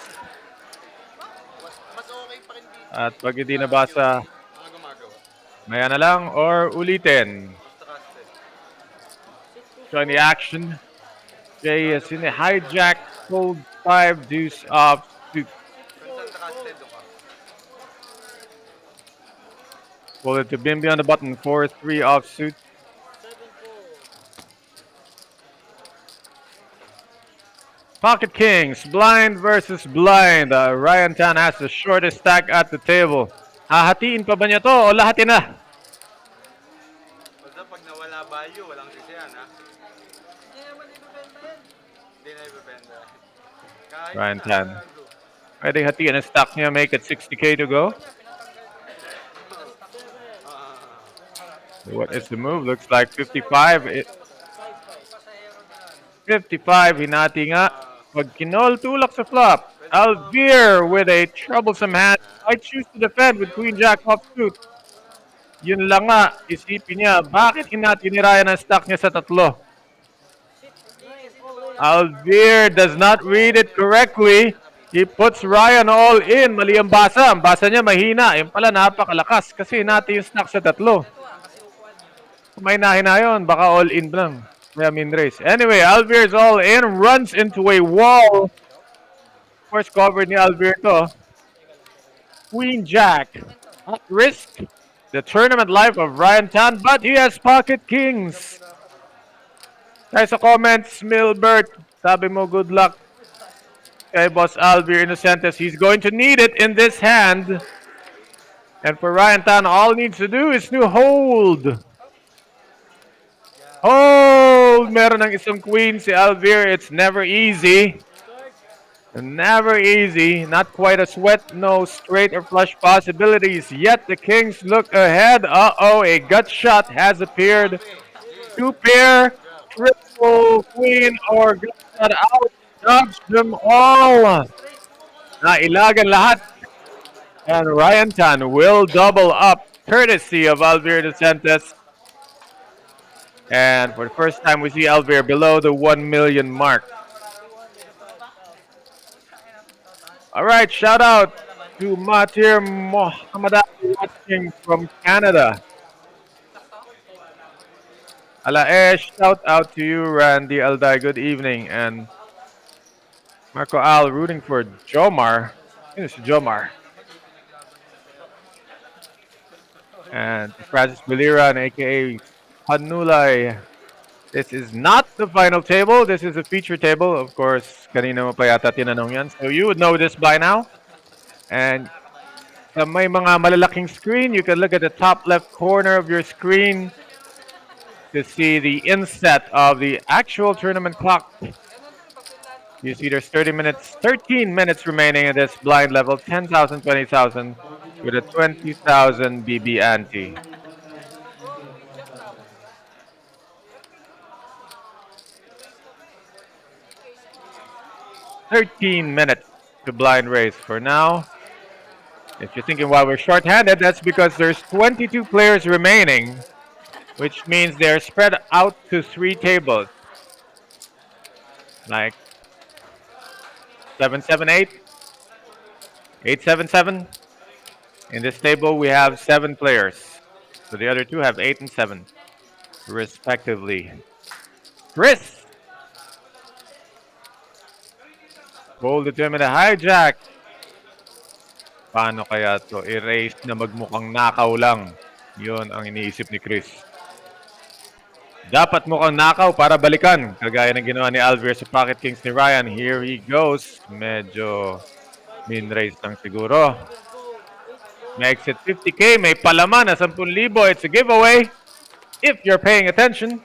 Mas okay pa rin dito. At pag hindi nabasa, Mga gumagawa. maya na lang or ulitin. Basta kaste. Join the action. Jay is in the hijack, fold 5 deuce off suit. Minsan nakaste doon ka. Fold it to Bimby on the button, 4-3 off suit. Pocket Kings, blind versus blind. Ryan Tan has the shortest stack at the table. Hahatiin pa ba niya to o lahat na? Basta pag nawala value, walang sisiyan ha. Hindi naman ibibenta yan. Hindi na ibibenta. Kahit Ryan na, Tan. gago. Pwedeng hatiin ang stack niya, make it 60K to go. What is the move? Looks like 55. 55, hinati nga. Pag kinol, tulak sa flop. Alvear with a troublesome hand. I choose to defend with Queen Jack offsuit. Yun lang nga, isipin niya, bakit hinati ni Ryan ang stack niya sa tatlo? Alvear does not read it correctly. He puts Ryan all in. Mali ang basa. Ang basa niya mahina. Yung pala napakalakas kasi hinati yung stack sa tatlo. Kung may nahina yun, baka all in lang. Kaya min race. Anyway, Alvier is all in, runs into a wall. Of course, covered ni Alvier to. Queen Jack. At risk. The tournament life of Ryan Tan, but he has pocket kings. Tayo sa comments, Milbert, sabi mo good luck kay Boss Alvier Innocentes. He's going to need it in this hand. And for Ryan Tan, all he needs to do is to hold. Hold! Meron ng isang queen si Alvier. It's never easy. Never easy. Not quite a sweat. No straight or flush possibilities. Yet the kings look ahead. Uh-oh, a gut shot has appeared. Two pair, triple queen, or gut shot out. Dodge them all. Nailagan lahat. And Ryan Tan will double up, courtesy of Alvier DeSantis. And for the first time, we see Alvier below the 1 million mark. All right, shout out to Matir Mohammad watching from Canada. Alaesh, shout out to you, Randy Alday. Good evening. And Marco Al rooting for Jomar. It's Jomar. And Francis Bilira, aka Panulay. This is not the final table. This is a feature table. Of course, kanina mo pa yata tinanong yan. So you would know this by now. And sa may mga malalaking screen, you can look at the top left corner of your screen to see the inset of the actual tournament clock. You see there's 13 minutes remaining at this blind level, 10,000, 20,000 with a 20,000 BB ante. 13 minutes to blind race for now. If you're thinking why we're short-handed, that's because there's 22 players remaining, which means they're spread out to 3 tables. Like 778, 877. In this table, we have 7 players. So the other 2 have 8 and 7, respectively. Chris! Bold determined to hijack. Paano kaya to erase na magmukhang nakaw lang? Yun ang iniisip ni Chris. Dapat mukhang nakaw para balikan. Kagaya ng ginawa ni Alvier sa Pocket Kings ni Ryan. Here he goes. Medyo min-raise lang siguro. Makes it 50K. May palaman na 10,000. It's a giveaway. If you're paying attention.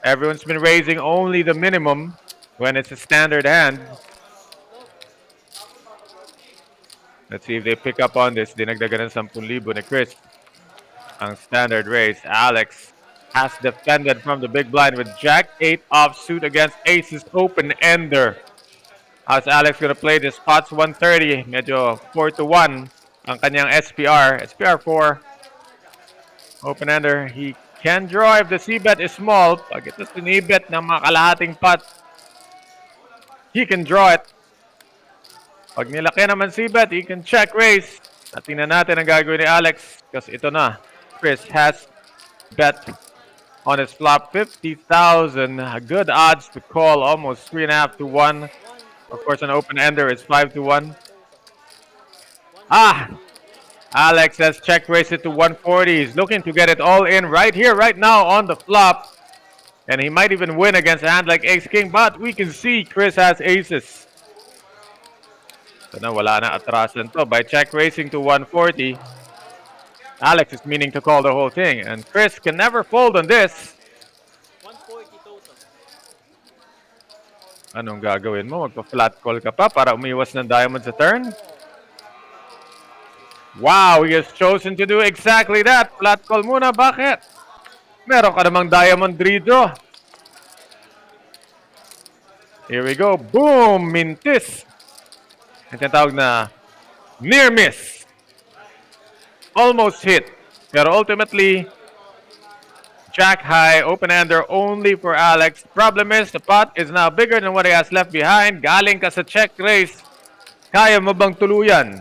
Everyone's been raising only the minimum when it's a standard hand. Let's see if they pick up on this. Dinagdagan ng 10,000 ni Chris. Ang standard raise. Alex has defended from the big blind with Jack 8 offsuit against Aces open-ender. How's Alex gonna play this? Spots 130. Medyo 4-1 ang kanyang SPR. SPR 4. Open-ender. He can draw if the C-bet is small. Pag ito sinibet ng mga kalahating pot, he can draw it. Pag nilaki naman C-bet, he can check raise. At tingnan natin ang gagawin ni Alex. Kasi ito na. Chris has bet on his flop 50,000. Good odds to call. Almost 3.5-1. Of course, an open-ender is 5-1. Alex has check raised it to 140. He's looking to get it all in right here, right now on the flop. And he might even win against a hand like Ace-King. But we can see Chris has aces. So na wala na atrasan to. By check raising to 140, Alex is meaning to call the whole thing. And Chris can never fold on this. 140 total. Anong gagawin mo? Magpa-flat call ka pa para umiwas ng diamond sa turn? Wow, he has chosen to do exactly that. Flat call muna. Bakit? Meron ka namang diamond redraw. Here we go. Boom! Mintis. Ang tinatawag na near miss. Almost hit. Pero ultimately, Jack high, open-ender only for Alex. Problem is, the pot is now bigger than what he has left behind. Galing ka sa check raise. Kaya mo bang tuluyan?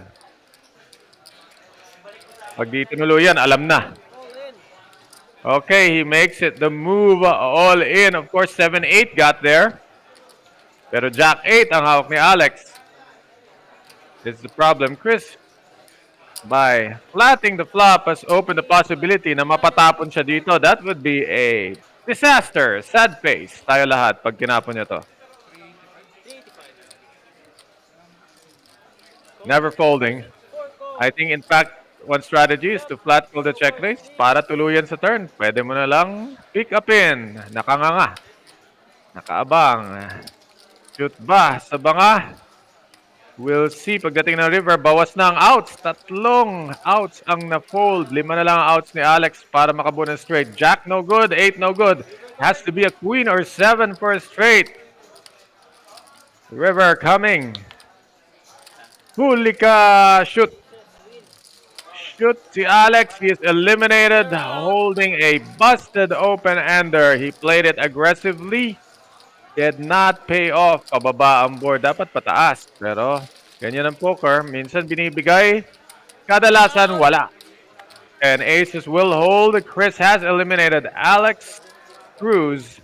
Pag di tinuluyan, alam na. Okay, he makes it the move all in. Of course, 7-8 got there. Pero Jack 8 ang hawak ni Alex. This is the problem. Chris, by flatting the flop, has opened the possibility na mapatapon siya dito. That would be a disaster. Sad face. Tayo lahat pag tinapon niya to. 385. Never folding. I think in fact, one strategy is to flat fold the check raise para tuluyan sa turn. Pwede mo na lang pick up in. Nakanganga. Nakaabang. Shoot ba sa banga? We'll see. Pagdating ng river, bawas na ang outs. Tatlong outs ang na-fold. 5 na lang ang outs ni Alex para makabuo ng straight. Jack no good, 8 no good. Has to be a queen or 7 for a straight. River coming. Huli ka! Shoot! Shoot si Alex. He is eliminated, holding a busted open-ender. He played it aggressively. Did not pay off. Pababa ang board. Dapat pataas. Pero ganyan ang poker. Minsan binibigay. Kadalasan wala. And aces will hold. Chris has eliminated Alex Cruz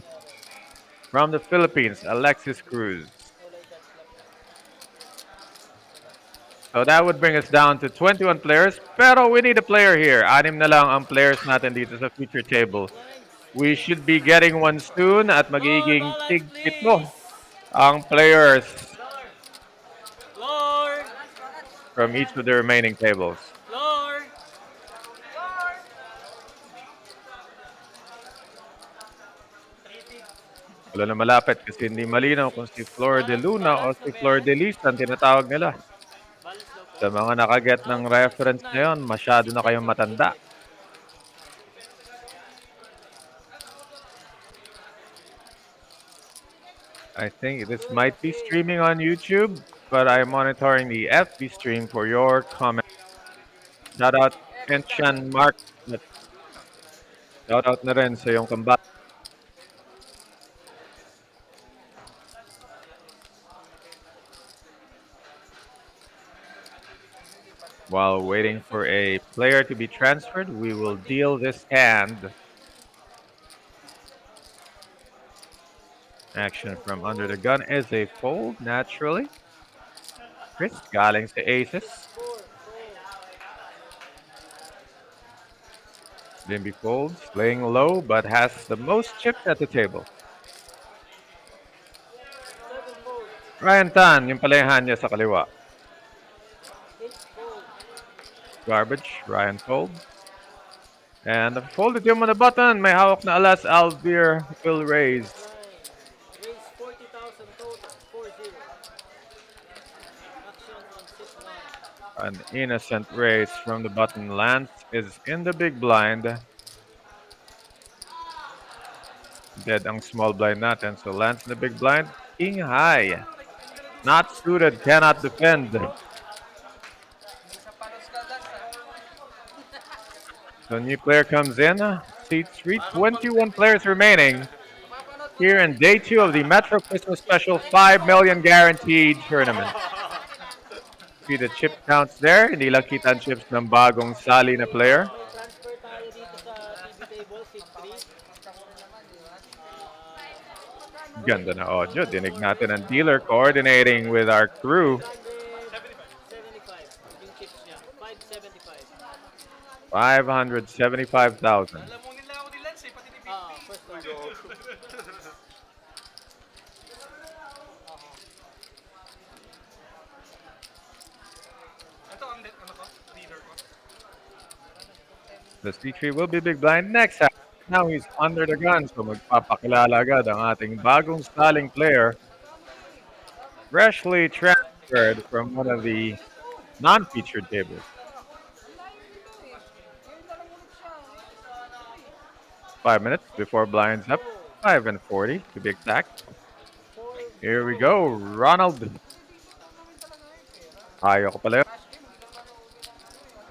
from the Philippines. Alexis Cruz. So that would bring us down to 21 players. Pero we need a player here. 6 na lang ang players natin dito sa future table. We should be getting one soon at magiging tig-ito ang players Lord! from each of the remaining tables. Lord! Wala na malapit kasi hindi malinaw kung si Flor de Luna o si Flor de Lis ang tinatawag nila. Sa mga nakaget ng reference na yun, masyado na kayong matanda. I think this might be streaming on YouTube, but I'm monitoring the FB stream for your comments. Shout out Kenshan Mark. Shout out na rin sa iyong kambat. While waiting for a player to be transferred, we will deal this hand. Action from under the gun is a fold, naturally. Chris galing sa aces. Limby folds, playing low, but has the most chips at the table. Ryan Tan, yung pala yung hand niya sa kaliwa. Garbage, Ryan folds. And folded him on the button. May hawak na alas, Alvear will raise. Raise 40,000 total. 4-0. Action on 6-1. An innocent raise from the button. Lance is in the big blind. Dead ang small blind natin. So Lance in the big blind. King high. Not suited, cannot defend. So new player comes in. Seat 3, 21 players remaining. Here in day 2 of the Metro Christmas Special 5 million guaranteed tournament. See the chip counts there. Hindi lang kita ang chips ng bagong sali na player. Transfer tayo dito sa TV table, seat 3. Ganda na audio. Dinig natin ang dealer coordinating with our crew. 75 yung chips niya. 575. 575,000. Alam mo nila ako ni Lance eh, pati ni Big First one. Ito ang leader ko. The C3 will be big blind next half. Now he's under the gun, so magpapakilala agad ang ating bagong saling player. Freshly transferred from one of the non-featured tables. 5 minutes before blinds up. 5:40 to be exact. Here we go, Ronald. Ayaw ko pala.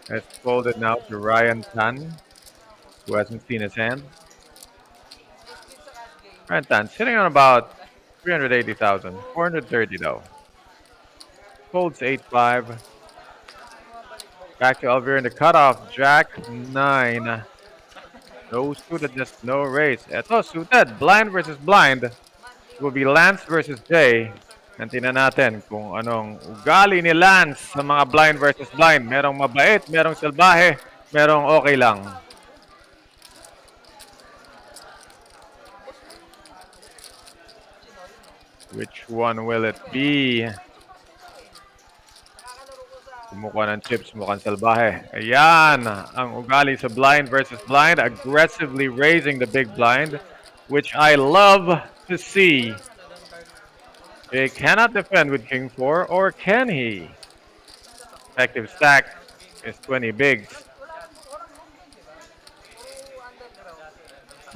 It's folded now to Ryan Tan, who hasn't seen his hand. Ryan Tan sitting on about 380,000, 430 though. Folds 8-5. Back to Alvear in the cutoff. Jack 9. No suitedness, no race. Eto, suited. Blind versus blind. It will be Lance versus Jay. And tingnan natin kung anong ugali ni Lance sa mga blind versus blind. Merong mabait, merong salbahe, merong okay lang. Which one will it be? Kumukuha ng chips, mukhang salbahe. Ayan, ang ugali sa blind versus blind. Aggressively raising the big blind, which I love to see. Jay cannot defend with King 4, or can he? Effective stack is 20 bigs.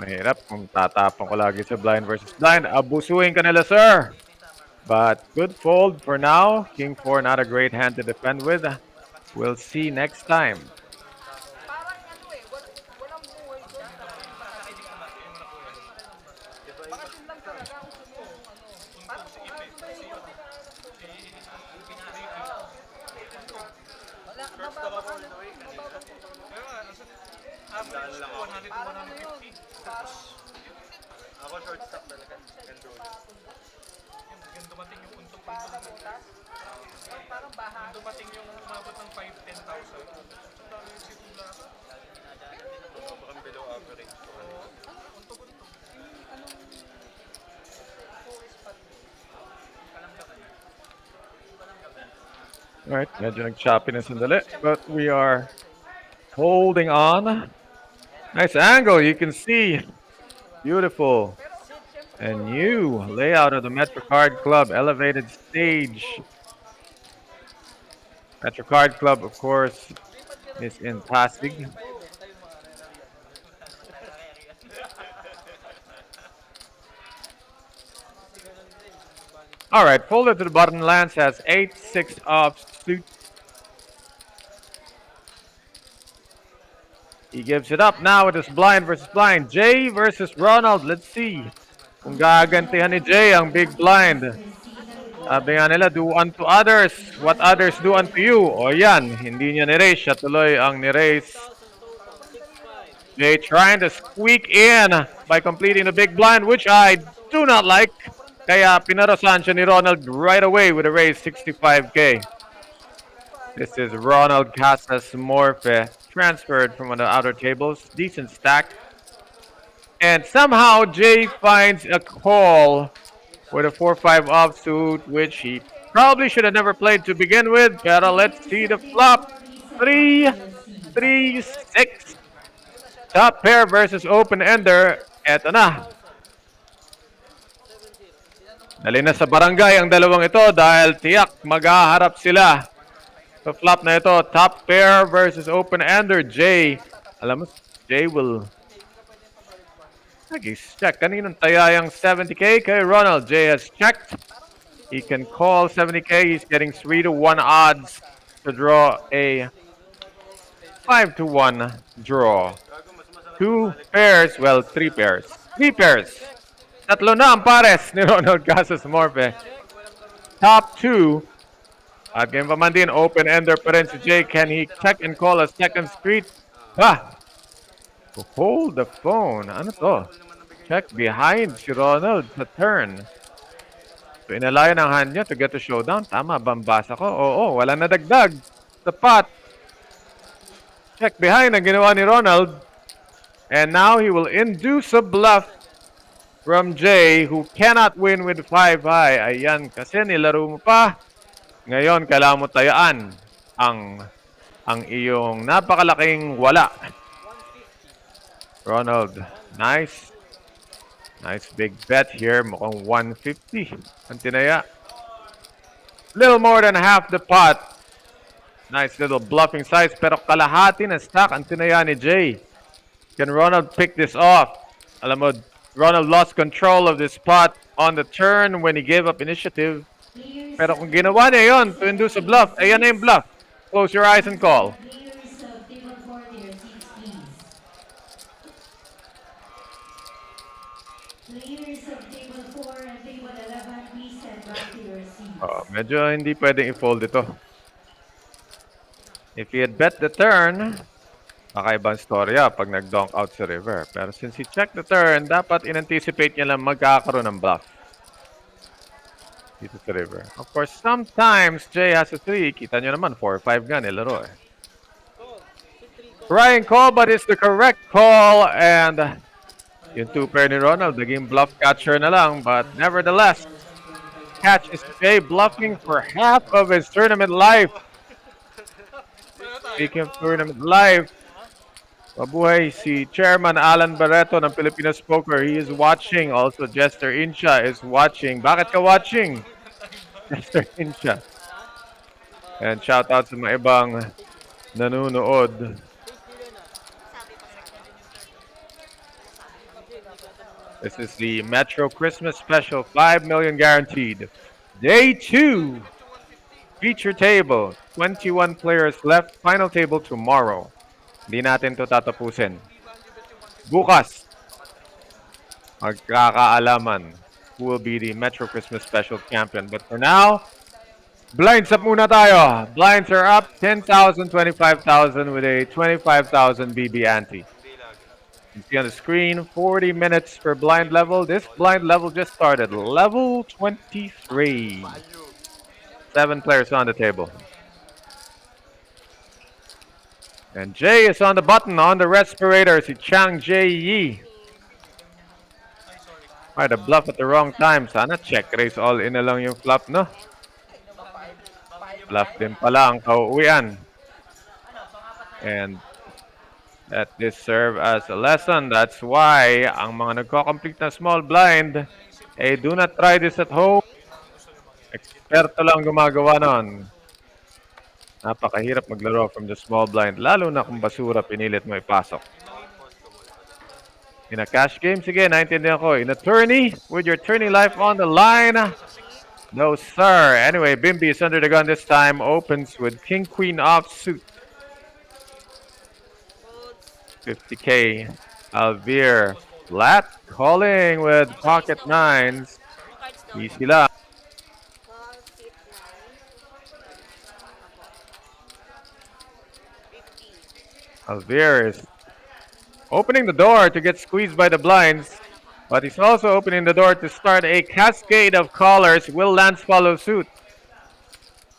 Mahirap kung tatapang ko lagi sa blind versus blind. Abusuin ka nila, sir. But good fold for now. King 4, not a great hand to defend with. We'll see next time. Ako short stop talaga. Yung dumating yung untog-untog. Parang baha. Yung dumating yung umabot ng 5-10,000. Ang dami yung situla. Sobrang below average. Untog-untog. Alright, medyo nag-choppy na sandali. But we are holding on. Nice angle, you can see. Beautiful. And new layout of the MetroCard Club elevated stage. MetroCard Club, of course, is in Pasig. All right, folded to the bottom. Lance has 8-6 off suit. He gives it up now. It is blind versus blind. Jay versus Ronald. Let's see kung gagantihan ni Jay ang big blind. Sabi nga nila, do unto others what others do unto you. O yan, hindi niya ni-raise. Siya tuloy ang ni-raise. Jay trying to squeak in by completing the big blind, which I do not like. Kaya pinarasan siya ni Ronald right away with a raise 65K. This is Ronald Casas Morphe, transferred from one of the outer tables. Decent stack. And somehow Jay finds a call with a 4-5 offsuit, which he probably should have never played to begin with. Pero let's see the flop. 3-3-6. Top pair versus open ender. Eto na. Dali na sa barangay ang dalawang ito dahil tiyak maghaharap sila. Sa flop na ito, top pair versus open ender. Jay. Alam mo, Jay will check. Kaninong tayayang 70K kay Ronald. Jay has checked. He can call 70K. He's getting 3-1 odds to draw a 5-1 draw. 2 pairs, well, 3 pairs. 3 pairs. Tatlo na ang pares ni Ronald Casas Morphe. Top 2. At game pa man din, open ender pa rin si Jay. Can he check and call a second street? Hold the phone. Ano to? Check behind si Ronald sa turn. So inalayan ang hand niya to get the showdown. Tama, bambasa ko. Oo, wala na dagdag. Sa pot. Check behind ang ginawa ni Ronald. And now he will induce a bluff from Jay, who cannot win with 5 high. Ayan, kasi nilaro mo pa. Ngayon, kailangan mo tayaan ang iyong napakalaking wala. Ronald, nice. Nice big bet here. Mukhang 150 ang tinaya. Little more than half the pot. Nice little bluffing size, pero kalahati na stack ang tinaya ni Jay. Can Ronald pick this off? Alam mo, Ronald lost control of this pot on the turn when he gave up initiative. Pero kung ginawa niya yun to induce a bluff, ayan na yung bluff. Close your eyes and call. Medyo hindi pwedeng i-fold ito. If he had bet the turn, Kakaibang storya pag nag-donk out si river. Pero since he checked the turn, dapat in-anticipate niya lang magkakaroon ng bluff. Dito si river. Of course, sometimes Jay has a 3. Kita nyo naman, 4 or 5 nga nilaro eh. Ryan call, but it's the correct call. And yung 2-pair ni Ronald, naging bluff catcher na lang. But nevertheless, catch is Jay bluffing for half of his tournament life. Speaking of tournament life, mabuhay si Chairman Alan Barreto ng Pilipinas Poker. He is watching. Also, Jester Insha is watching. Bakit ka watching? Jester Insha. And shout out sa mga ibang nanonood. This is the Metro Christmas Special, 5 million guaranteed. Day 2, feature table, 21 players left, final table tomorrow. Hindi natin to tatapusin. Bukas, magkakaalaman who will be the Metro Christmas Special champion. But for now, blinds up muna tayo. Blinds are up, 10,000, 25,000 with a 25,000 BB ante. You see on the screen, 40 minutes per blind level. This blind level just started. Level 23. 7 players on the table. And Jay is on the button on the respirator. Si Chang Jae Yi. Might have bluff at the wrong time. Sana check raise all in na lang yung flop, no? Bluff din pala ang kauuwian. And let this serve as a lesson. That's why ang mga nagko-complete na small blind, do not try this at home. Eksperto lang gumagawa nun. Napakahirap maglaro from the small blind, lalo na kung basura pinilit mo ipasok. In a cash game, sige, naintindihan ko. In a tourney, with your tourney life on the line, no sir. Anyway, Bimby is under the gun this time, opens with King-Queen offsuit. 50K. Alvear flat calling with pocket nines. Easy lang. Alvear is opening the door to get squeezed by the blinds, but he's also opening the door to start a cascade of callers. Will Lance follow suit?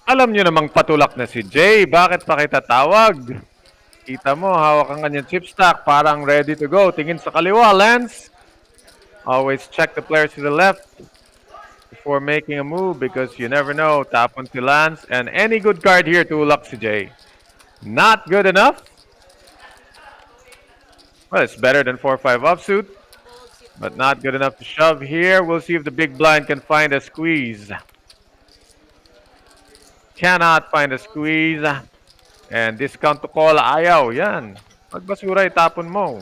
Alam nyo namang patulak na si Jay. Bakit pa kita tawag? Kita mo, hawak ang kanyang chip stack, parang ready to go. Tingin sa kaliwa, Lance. Always check the players to the left before making a move because you never know. Tapon si Lance, and any good card here to ulak si Jay. Not good enough. Well, it's better than 4-5 offsuit, but not good enough to shove here. We'll see if the big blind can find a squeeze. Cannot find a squeeze. And discount to call, ayaw. Yan. Magbasura, itapon mo.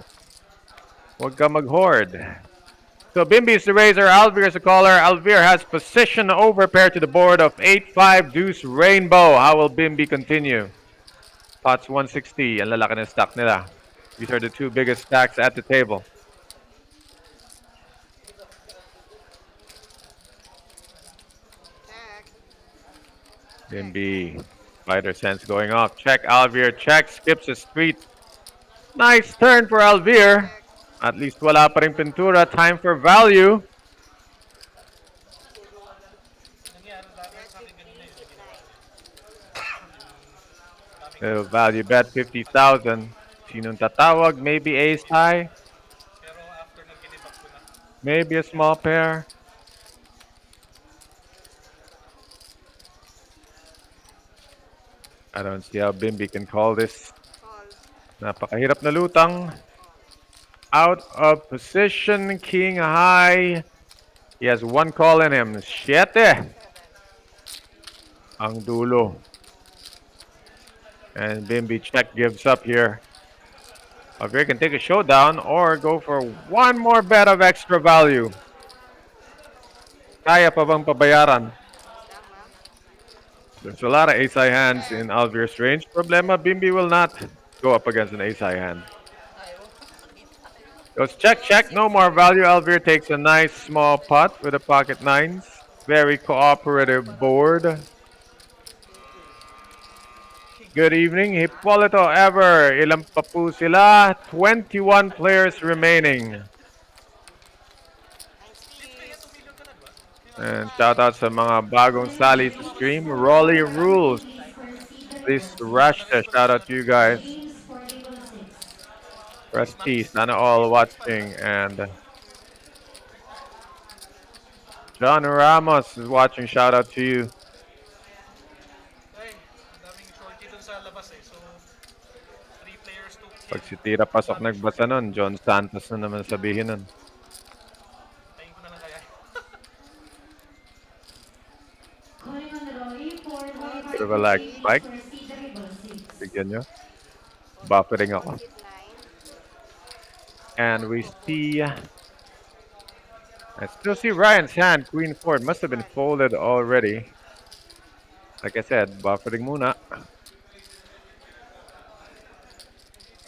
Huwag ka mag-hoard. So Bimby is the raiser, Alvear is the caller. Alvear has position over pair to the board of 8-5 deuce rainbow. How will Bimby continue? Pots 160. Ang lalaki ng stack nila. These are the two biggest stacks at the table. Bimby. Spider sense going off. Check Alvear. Check. Skips a street. Nice turn for Alvear. At least wala pa ring pintura. Time for value. Value bet 50,000. Sinong tatawag? Maybe ace high. Maybe a small pair. I don't see how Bimby can call this. Napakahirap na lutang. Out of position, king high. He has one call in him. 7. Ang dulo. And Bimby check gives up here. Alvear can take a showdown or go for one more bet of extra value. Kaya pa bang pabayaran? There's a lot of ace-high hands in Alvear's range. Problema, Bimby will not go up against an ace-high hand. Goes check, check, no more value. Alvear takes a nice small pot with a pocket nines. Very cooperative board. Good evening, Hippolito Ever. Ilan pa po sila? 21 players remaining. And shout out sa mga bagong sali sa stream. Rolly Rules. Please rush the shout out to you guys. Rusty, sana all watching. And John Ramos is watching. Shout out to you. Ay, ang daming shorty dun sa labas eh. So, 3 players to Pag si Tira Pasok nagbasa nun, John Santos na naman sabihin nun. tayin ko na lang kaya. Bit of a lag spike. Bigyan nyo. Buffering ako. And we see... I still see Ryan's hand. Queen Ford must have been folded already. Like I said, buffering muna.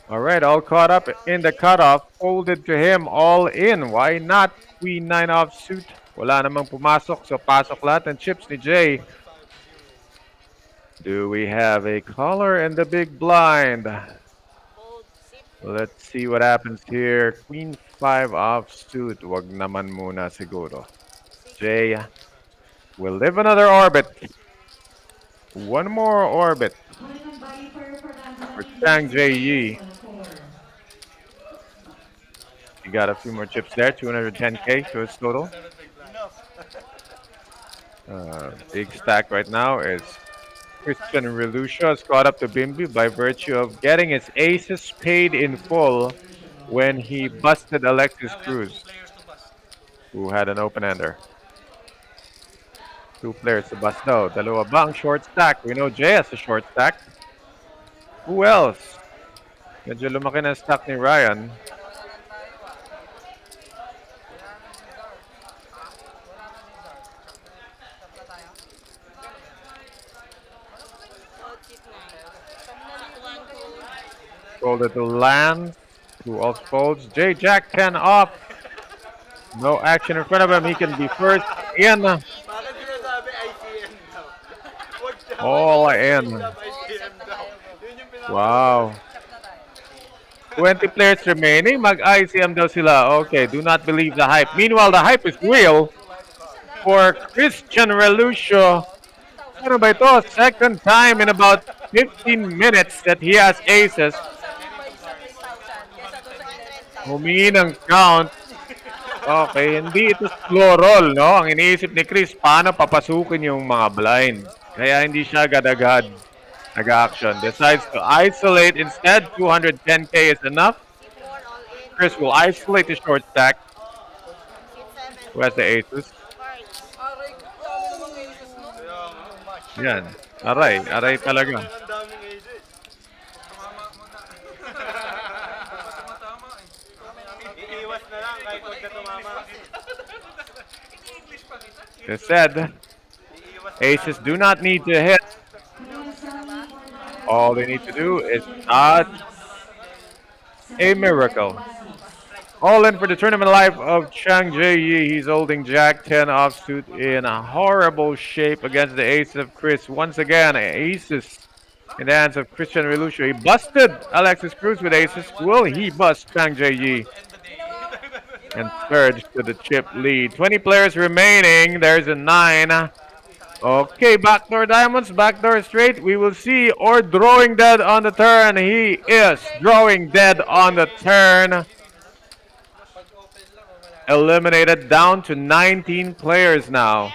Alright, all caught up in the cutoff. Folded to him, all in. Why not? Queen 9 offsuit. Wala namang pumasok, so pasok lahat ng chips ni Jay. Do we have a caller in the big blind? Let's see what happens here. Queen 5 offsuit. Wag naman muna siguro. Jay will live another orbit. One more orbit for Chang Jay Yi. He got a few more chips there. 210K to his total. Big stack right now is Christian Relucia has caught up to Bimby by virtue of getting his aces paid in full when he busted Alexis Cruz, who had an open-ender. 2 players to bust daw. Dalawa ba ang short stack? We know Jay has a short stack. Who else? Medyo lumaki na stack ni Ryan. Folded to land. 2 off folds. Jay Jack 10 off. No action in front of him. He can be first in. All in. Wow. 20 players remaining. Mag-ICM daw sila. Okay, do not believe the hype. Meanwhile, the hype is real for Christian Relucio. Ano ba ito? Second time in about 15 minutes that he has aces. Humingi ng count. Okay, hindi ito slow roll, no? Ang iniisip ni Chris, paano papasukin yung mga blind. Kaya hindi siya agad-agad nag-action. Decides to isolate instead. 210K is enough. Chris will isolate the short stack. Who has the aces? Yan. Aray. Aray talaga. They said, aces do not need to hit. All they need to do is dodge a miracle. All in for the tournament life of Chang Jay Yi. He's holding Jack 10 offsuit in a horrible shape against the ace of Chris. Once again, aces in the hands of Christian Relucio. He busted Alexis Cruz with aces. Will he bust Chang Jay Yi? And surge to the chip lead. 20 players remaining. There's a 9. Okay, backdoor diamonds, backdoor straight. We will see. Or drawing dead on the turn. He is drawing dead on the turn. Eliminated down to 19 players now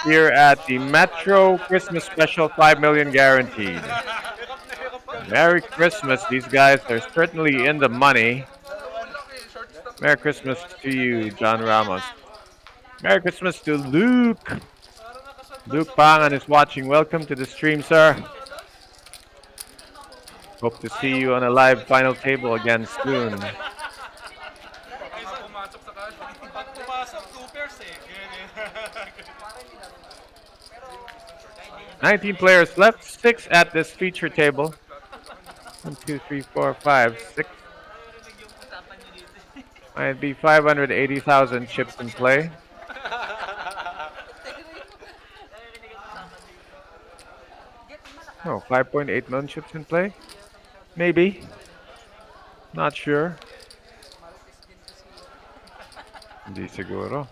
here at the Metro Christmas Special 5 million guaranteed. Merry Christmas. These guys are certainly in the money. Merry Christmas to you, John Ramos. Merry Christmas to Luke. Luke Pangan is watching. Welcome to the stream, sir. Hope to see you on a live final table again soon. 19 players left, 6 at this feature table. 1, 2, 3, 4, 5, 6. Might be 580,000 chips in play. Oh, 5.8 million chips in play? Maybe. Not sure. Hindi siguro.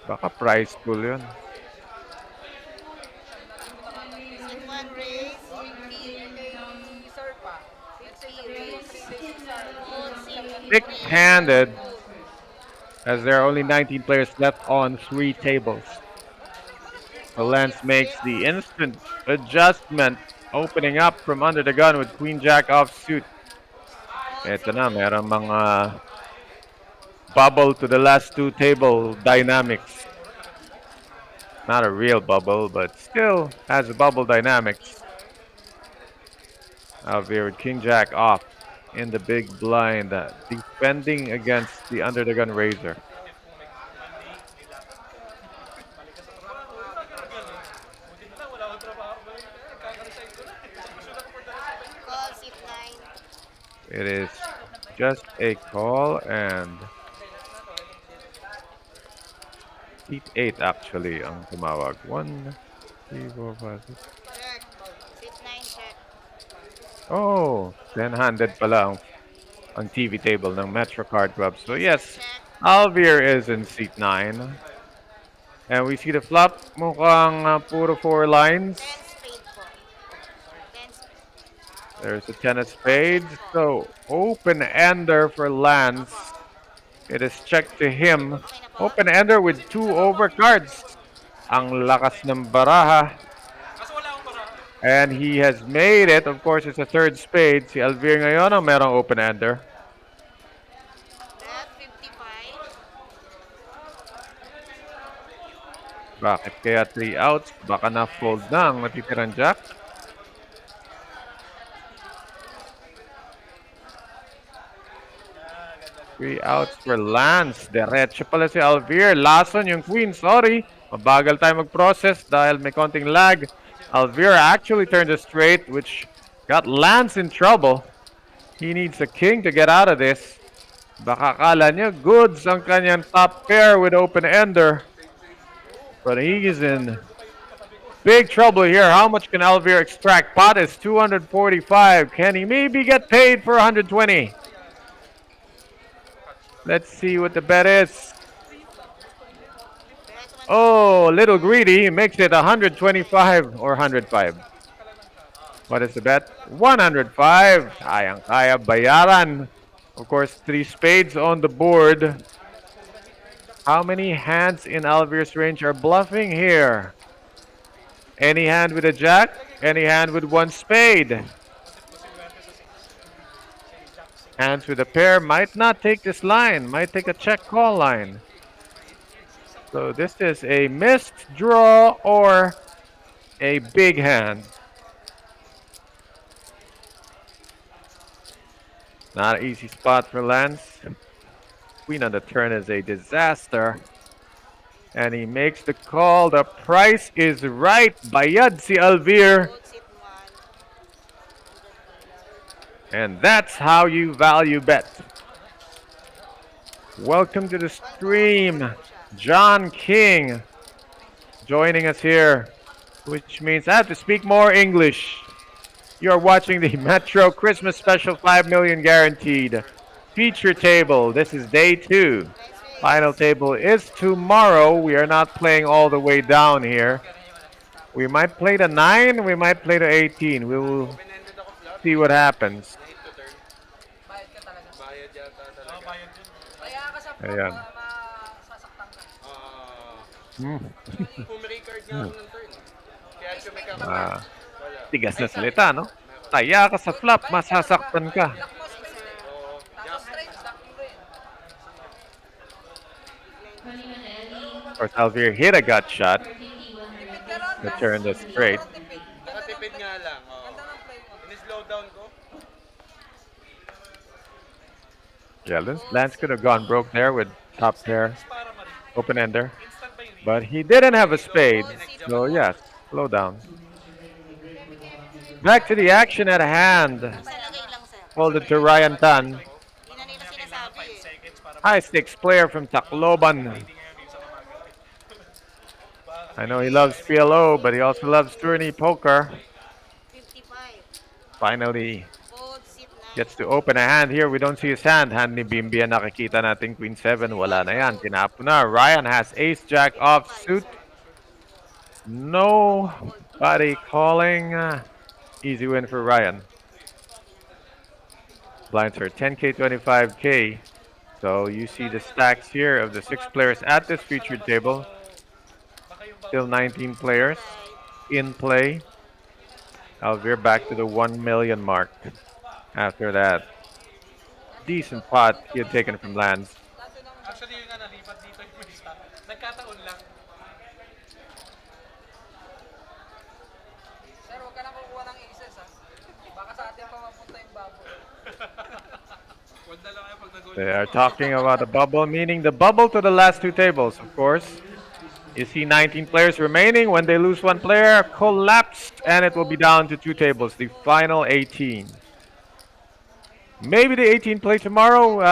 Baka price pool yun. Seat 1 race. Sir pa. Let's say yung 3 days isa. Old seat 3. Six-handed, as there are only 19 players left on 3 tables. So Lance makes the instant adjustment, opening up from under the gun with Queen Jack offsuit. Ito na, merong mga bubble to the last 2 table dynamics. Not a real bubble, but still has a bubble dynamics. Out here with King Jack off in the big blind, defending against the under the gun razor. Call seat 9. It is just a call and seat 8 actually ang tumawag. 1, 3, 4, 5, 6. Check. Seat 9 check. Oh, 10-handed pala ang TV table ng Metro Card Club. So yes, Check. Alvier is in seat 9. And we see the flop, mukhang puro 4 lines. 10 spade po. 10 spade. There's a 10 of spades. So open-ender for Lance. It is checked to him. Open-ender with 2 overcards. Ang lakas ng baraha. Kaso wala akong para. And he has made it. Of course, it's a 3rd spade. Si Alvier ngayon ang merong open-ender. Bet 55. Bakit kaya 3 outs? Baka na-fold na ang natitirang jack. Three outs for Lance. Diretso pala si Alvier. Lason yung queen. Sorry. Mabagal tayo mag-process dahil may konting lag. Alvier actually turned a straight, which got Lance in trouble. He needs a king to get out of this. Baka kala niya goods ang kanyang top pair with open-ender. But he is in big trouble here. How much can Alvier extract? Pot is 245. Can he maybe get paid for 120? Let's see what the bet is. Oh, a little greedy. Makes it 125 or 105. What is the bet? 105. Kayang-kaya bayaran. Of course, 3 spades on the board. How many hands in Alvier's range are bluffing here? Any hand with a jack? Any hand with 1 spade? Hands with a pair might not take this line, might take a check call line. So this is a missed draw or a big hand. Not an easy spot for Lance. Queen on the turn is a disaster. And he makes the call. The price is right. Bayad si Alvier. Old seat 1. And that's how you value bet. Welcome to the stream, John King, joining us here, which means I have to speak more English. You're watching the Metro Christmas Special 5 million guaranteed feature table. This is day 2. Final table is tomorrow. We are not playing all the way down here. We might play to 9, we might play to 18. We will see what happens. Bayad ka talaga. Bayad yata talaga. Bayad yun. Kaya ka sa Ayan. masasaktan ka. Kung may card nga ako ng turn. Kaya sumika ka. Ah, Wala. tigas na salita, no? Taya ka sa flop, masasaktan ka. Lakmos straight. Tapos straight, lock mo rin. Of course, Alvier hit a gut shot Tipid ka ron. to turn this straight. Tipid. Nakatipid nga lang. Ganda ng play mo. In-slow down ko. Yeah, Lance could have gone broke there with top pair, Para mali. open ender. Instant ba yun? But he didn't have a spade. So yes, slow down. Back to the action at hand. Sa lagay lang, sir. Folded to Ryan Tan. Hindi na nila sinasabi eh. Seconds para High stakes player from Tacloban. hindi ngayon yung sa umaga. I know he loves PLO, but he also loves tourney poker. 55. Finally, Fold, sit 9. gets to open a hand here. We don't see his hand. Hand ni Bimbi ang nakikita natin. Queen 7. Wala na yan. Tinapo na. Ryan has ace jack off 55, suit. sir. Nobody calling. Easy win for Ryan. Blinds are 10K, 25K. So you see the stacks here of the 6 players at this featured table. Baka yung Still bubble. 19 players Right. in play. Alvear back to the 1 million mark. After that decent pot he had taken from lands. Actually, yung nga nalipat dito yung pwesta. Nagkataon lang. Sir, huwag ka na kukuha ng aces ha. Baka sa atin pa mapunta yung bubble. Wag na lang kayo pag nag-goal. They are talking about the bubble, meaning the bubble to the last 2 tables, of course. You see 19 players remaining. When they lose 1 player, collapsed, and it will be down to 2 tables, the final 18. Maybe the 18 play tomorrow.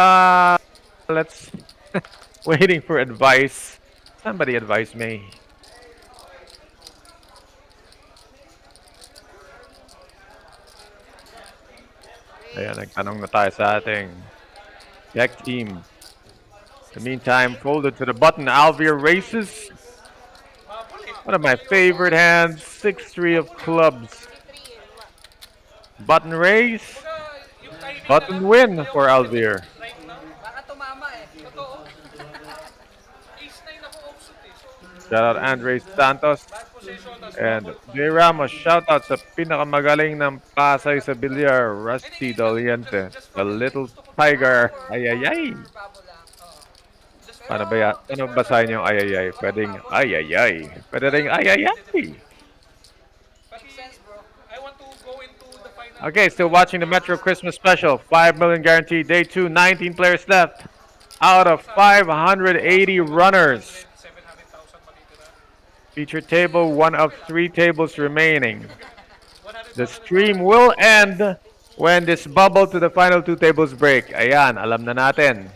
Let's waiting for advice. Somebody advise me. Ayan, nagtanong na tayo sa ating deck team. In the meantime, folded to the button, Alvear races. Bubble eh. One of my favorite hands, 6-3 of clubs. Button raise, Kumbaga, yung timing na button lang, win ayaw for ko Alvear. right now. Baka tumama eh. Totoo. Ace 9 ako offsuit eh. So, Shout out Andres Santos bad position. Tas and bubble. J. Ramos. Shout out sa pinakamagaling ng Pasay sa bilyar, Rusty Doliente, the little tiger. Ayayay. Bubble lang. Oo. Just Paano ba yan? Ano basahin yung ayayay? Pwedeng ayayay. Pwede rin ayayay. Pati, I want to go into the final. Okay, still watching the Metro Christmas Special. 5 million guaranteed. Day 2, 19 players left. Out of 580 runners. 700,000 matitira. Feature table, 1 of 3 tables remaining. The stream will end when this bubble to the final 2 tables break. Ayan, alam na natin.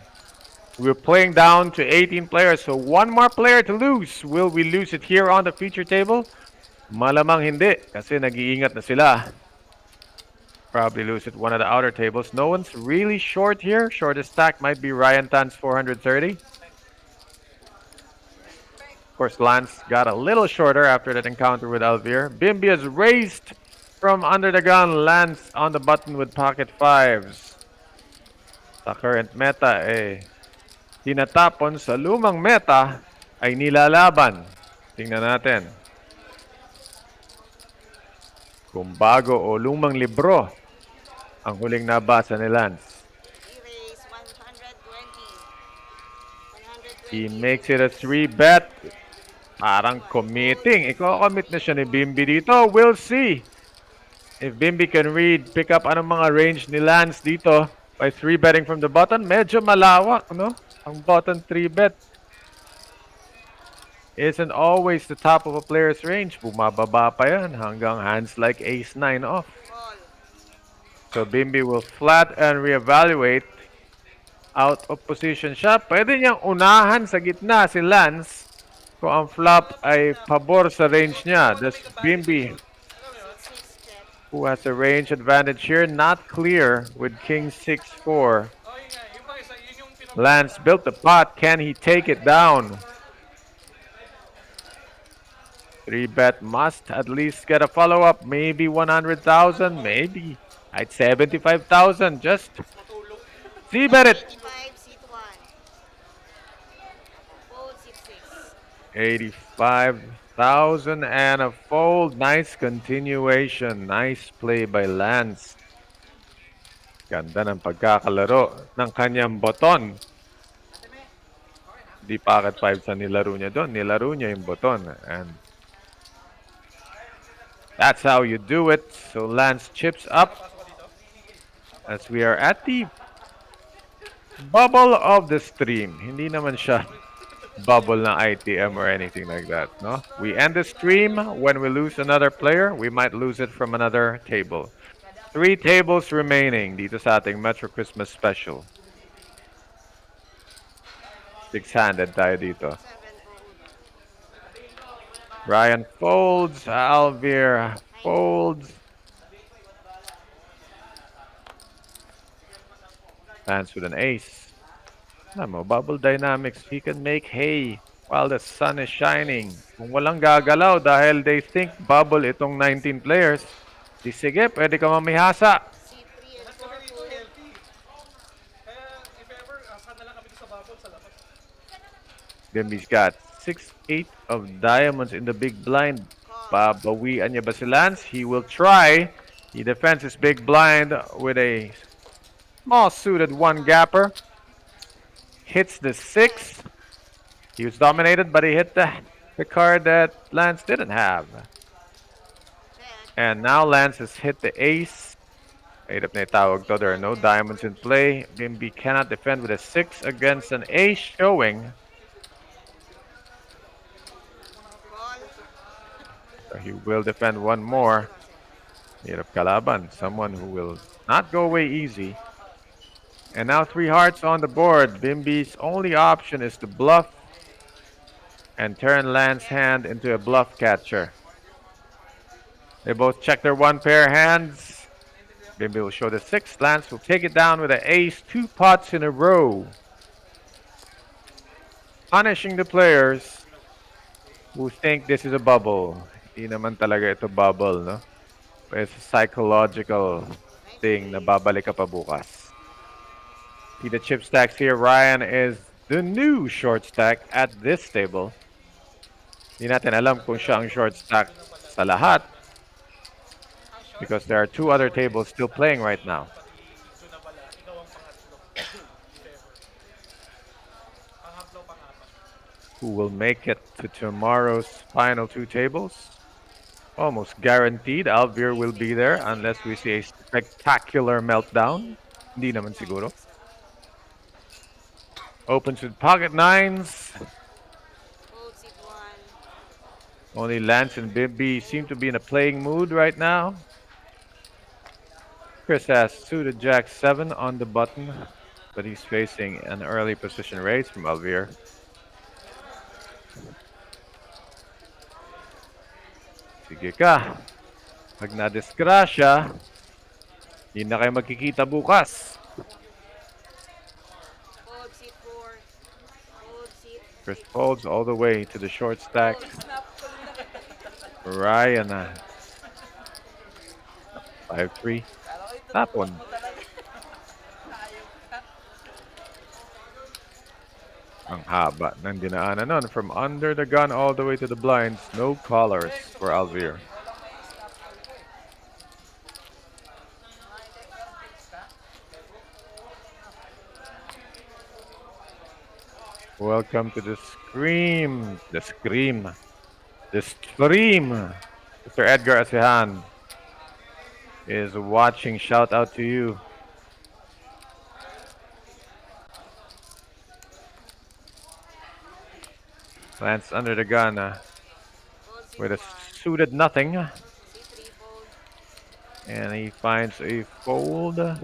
We're playing down to 18 players, so 1 more player to lose. Will we lose it here on the feature table? Malamang hindi, kasi nag-iingat na sila. Probably lose at one of the outer tables. No one's really short here. Shortest stack might be Ryan Tan's 430. Of course, Lance got a little shorter after that encounter with Alvear. Bimbi has raised from under the gun. Lance on the button with pocket 5s. Sa current meta, tinatapon sa lumang meta ay nilalaban. Tingnan natin. Kung bago o lumang libro ang huling nabasa ni Lance. Erase 120. He makes it a 3-bet. Parang committing. Iko-commit na siya ni Bimbi dito. We'll see if Bimbi can read, pick up anong mga range ni Lance dito by 3-betting from the button. Medyo malawak, no? Ang button 3-bet isn't always the top of a player's range. Bumababa pa yan hanggang hands like ace-9 off. Call. So Bimbi will flat and reevaluate. Out of position siya. Pwede niyang unahan sa gitna si Lance kung ang flop ay pabor sa range niya. This Bimbi, 6 check. who has a range advantage here, not clear with king 6-4. Oh, yun nga. Yung pa isa, yun yung pinag- Lance built the pot. Can he take it down? 3-bet must at least get a follow-up. Maybe 100,000. Maybe. At 75,000. Just C-bet it. 85, seat 1. Fold, seat 6. 85,000 and a fold. Nice continuation. Nice play by Lance. Ganda ng pagkakalaro ng kanyang boton. Di pocket 5 sa nilaro niya doon. Nilaro niya yung boton. And that's how you do it. So Lance chips up as we are at the bubble of the stream. Hindi naman siya bubble na ITM or anything like that, no? We end the stream when we lose another player. We might lose it from another table. 3 tables remaining dito sa ating Metro Christmas Special. 6-handed tayo dito. 7 fold. Ryan folds. Alvir folds. Lands with an ace. Alam mo, bubble dynamics. He can make hay while the sun is shining. Kung walang gagalaw dahil they think bubble itong 19 players, di sige, pwede ka mamihasa. C3 and Lahat 4 kami dito fold. healthy. Kaya if ever, asahan na lang kami sa bubble sa labas. Bimby's got 6-8 of diamonds in the big blind. Call. Babawian niya ba si Lance? He will try. He defends his big blind with a small suited one gapper. Hits the 6. He was dominated, but he hit the card that Lance didn't have. Check. And now Lance has hit the ace. 8 up na itawag to. There are no diamonds in play. Bimby cannot defend with a 6 against an ace showing. Call. So he will defend one more. Hirap kalaban. Someone who will not go away easy. And now 3 hearts on the board. Bimby's only option is to bluff and turn Lance's hand into a bluff catcher. They both check their one pair hands. Bimby will show the 6. Lance will take it down with an ace. 2 pots in a row. Punishing the players who think this is a bubble. Hindi naman talaga ito bubble, no? It's a psychological thing na babalik ka pa bukas. See the chip stacks here. Ryan is the new short stack at this table. Hindi natin alam kung siya ang short stack sa lahat because there are 2 other tables still playing right now. Pati doon na wala, ikaw ang pangatlo. If ever. Pangatlo, pangapat. Who will make it to tomorrow's final 2 tables? Almost guaranteed Alvir will be there unless we see a spectacular meltdown. Hindi naman siguro. Opens with pocket 9s. Fold C1. Only Lance and Bimby seem to be in a playing mood right now. Chris has suited Jack 7 on the button, but he's facing an early position raise from Alvir. Sige ka. Pag na-disgrasya, hindi na kayo magkikita bukas. Fold C4. Fold C3. Chris folds all the way to the short stack. Ryan, 5-3. Tapon. Ang haba ng dinaanan nun. From under the gun all the way to the blinds. No callers for Alvir. Welcome to the scream. The scream. The stream. Mr. Edgar Asihan is watching. Shout out to you. Lance under the gun Fold with a C1. suited nothing. C3 fold. And he finds a fold. Calling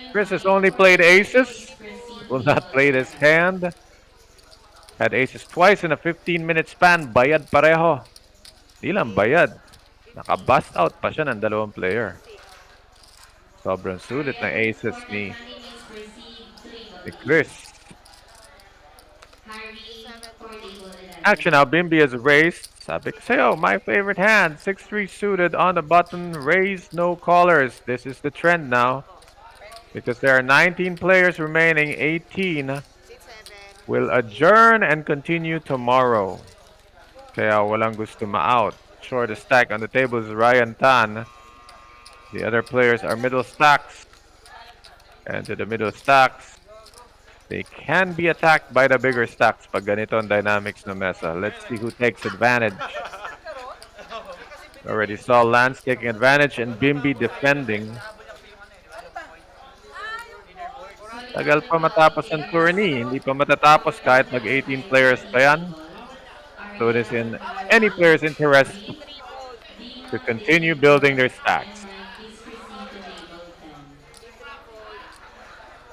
Chris has on only played aces. proceed Will to not play table this hand. Had aces twice in a 15-minute span. Bayad pareho. Di lang bayad. Naka-bust out pa siya ng dalawang player. Sobrang sulit ng aces ni Chris. Action now, Bimby is raised. Sabi ko sa'yo, my favorite hand. 6-3 suited on the button. Raise, no callers. This is the trend now. Because there are 19 players remaining. 18 C7. will adjourn and continue tomorrow. Kaya walang gusto ma-out. Shortest stack on the table is Ryan Tan. The other players are middle stacks. And to the middle stacks, they can be attacked by the bigger stacks pag ganito ang dynamics ng mesa. Let's see who takes advantage. Already saw Lance taking advantage and Bimby defending. Tagal pa matapos ang tourney. Hindi pa matatapos kahit mag-18 players pa yan. So it is in any player's interest C3 fold. to continue building their stacks. Please proceed to table 10. C3 fold.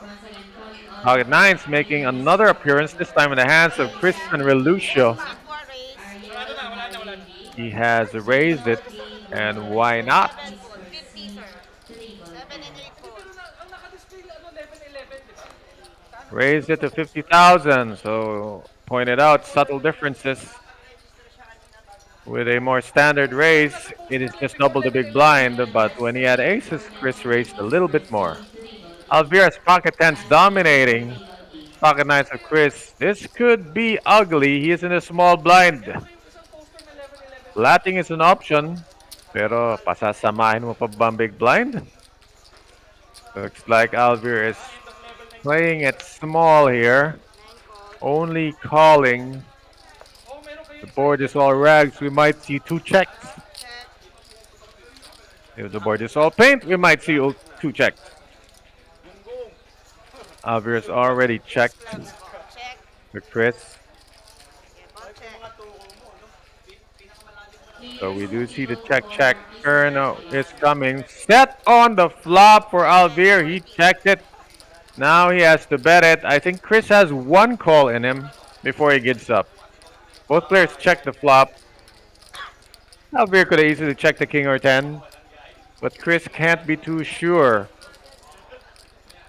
Once again, calling all Pocket Nines making another appearance, this time in the hands of Chris and Relucio. C4 raise. Ariel and Marilyn He has raised it, The and ball why set not? Seven is fold. 50, proceed sir. to table 7 and 10. 8 Hindi, fold. pero ang naka-display ano, level 11, di ba? Kano Raised doon it sa to poster? 50,000. So pointed out subtle differences. With a more standard Pero raise, nasa it poster is lang just before double the level big 11 blind, eh. but when he had Set aces, for net Chris 20, raised a please little bit more. proceed to table 8. Alvira's pocket tens As we begin to dominating. table 8. Pocket nines of Chris. This could be ugly. He is in a small blind. Meron kayong isang poster na level 11 sa Flatting is an option. Pero pasasamahin mo pa ba ang big blind? Looks like Alvir is behind of level 9 si playing Chris it ah. small here. 9 call. Only calling. Oh, meron kayo The sa board is all rags. We might see two checks. Check. If the board is all paint, we might see two checks. Alvir is already checked Check. to Chris. Okay, ball check. So we Players do on see the table check 4, check please turn stand is by. coming. Set on the flop for Alvir. He checked it. Now he has to bet it. I think Chris has one call in him before he gets up. Both players check the flop. Alvir could have easily checked the king or 10, but Chris can't be too sure.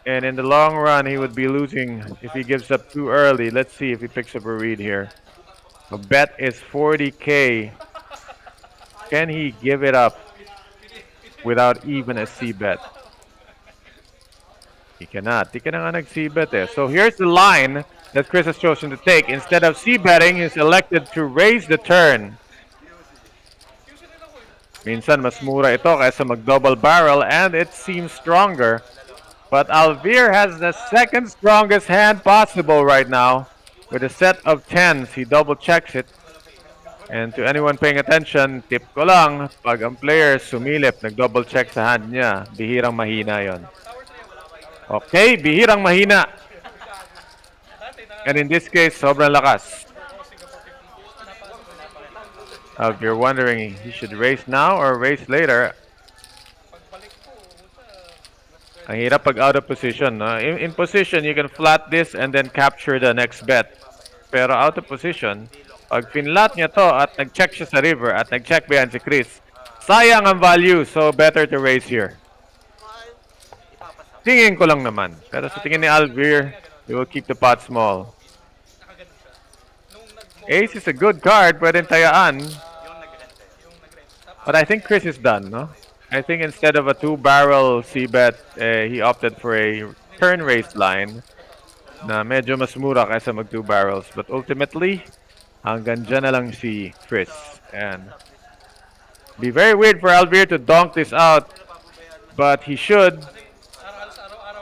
And in the long run, he would be losing if he gives up too early. Let's see if he picks up a read here. The bet is 40K. Can he give it up without even a C bet? He cannot. He cannot nag-C bet eh. So here's the line that Chris has chosen to take. Instead of C betting, he's elected to raise the turn. Minsan mas mura ito kaysa mag-double barrel and it seems stronger. But Alvir has the second strongest hand possible right now. With a set of tens, he double checks it. And to anyone paying attention, tip ko lang, pag ang player sumilip, nag-double check sa hand niya, bihirang mahina yon. Okay, bihirang mahina. And in this case, sobrang lakas. If you're wondering, he should race now or race later, ang hirap pag out of position. No? In position, you can flat this and then capture the next bet. Pero out of position, pag finlat niya to at nag-check siya sa river at nag-check behind si Chris, sayang ang value, so better to raise here. Tingin ko lang naman. Pero sa tingin ni Alvir, he will keep the pot small. Ace is a good card, pwedeng tayaan. But I think Chris is done, no? I think instead of a two-barrel C-bet, he opted for a turn-raised line na medyo mas mura kaysa mag two barrels. But ultimately, hanggang dyan na lang si Chris. And be very weird for Alvir to donk this out. But he should.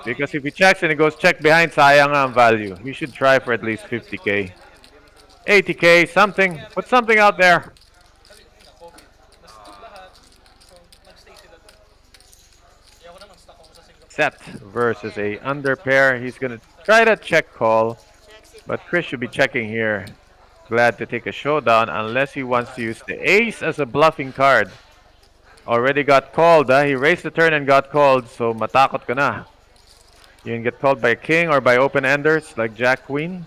Because if he checks and he goes check behind, sayang ang value. He should try for at least 50K. 80K, something. Put something out there. Set versus a under pair. He's going to try to check call. But Chris should be checking here. Glad to take a showdown unless he wants to use the ace as a bluffing card. Already got called. He raised the turn and got called. So matakot ka na. You can get called by king or by open enders like Jack Queen.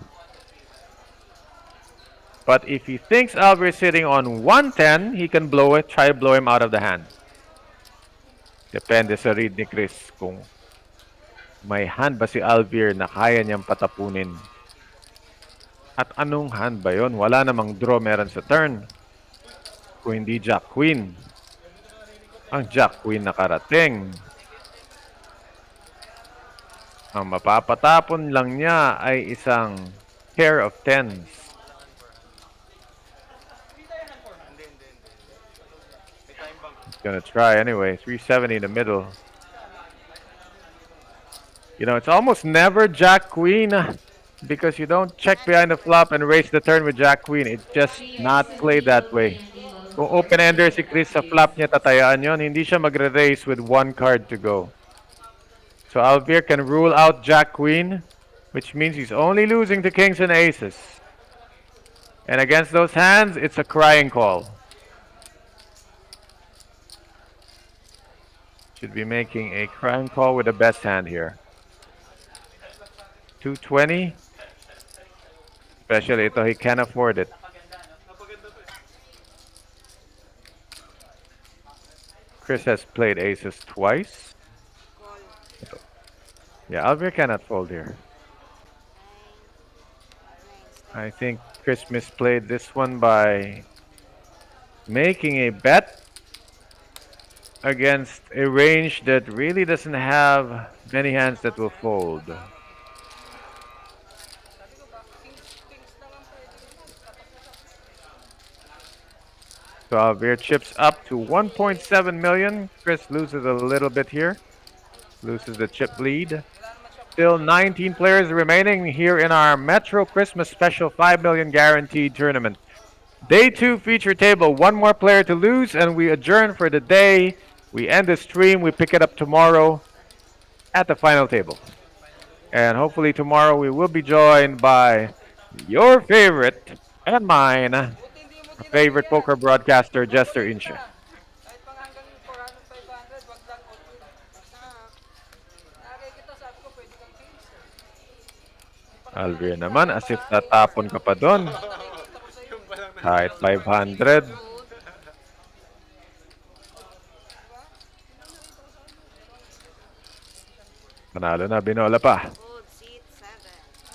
But if he thinks Alvir is sitting on 110, he can blow it, try to blow him out of the hand. Depende sa read ni Chris kung may hand ba si Alvir na kaya niyang patapunin. At anong hand ba yon? Wala namang draw meron sa turn. Kung hindi Jack Queen. Ang Jack Queen nakarating. Ang mapapatapon lang niya ay isang pair of tens. He's gonna try anyway. 370 in the middle. You know, it's almost never Jack Queen because you don't check behind the flop and raise the turn with Jack Queen. It's just not played that way. Kung open-ender si Chris sa flop niya, tatayaan yon. Hindi siya magre-raise with one card to go. So Alvir can rule out Jack Queen, which means he's only losing to kings and aces. And against those hands, it's a crying call. Should be making a crying call with the best hand here. 220. Especially ito, he can't afford it. Chris has played aces twice. Yeah, Alvir cannot fold here. I think Chris misplayed this one by making a bet against a range that really doesn't have many hands that will fold. Sabi ko ba, kings na lang pwede mo. So Alvir chips up to 1.7 million. Chris loses a little bit here. Loses the chip lead. Wala naman siya Still 19 players remaining here in our Metro Christmas Special 5 million guaranteed tournament. Day 2 feature table. One more player to lose, and we adjourn for the day. We end the stream. We pick it up tomorrow at the final table. And hopefully tomorrow we will be joined by your favorite and mine, buti hindi mo favorite dinala yan. poker broadcaster, Jester Kahit Inche. mga hanggang 400, 500, wag lang all in. Nakikita, sabi ko, pwede kang kings. Alvir naman, as if tatapon ka pa doon. Nakikita ko sa'yo. Kahit 500. Panalo na, binola pa.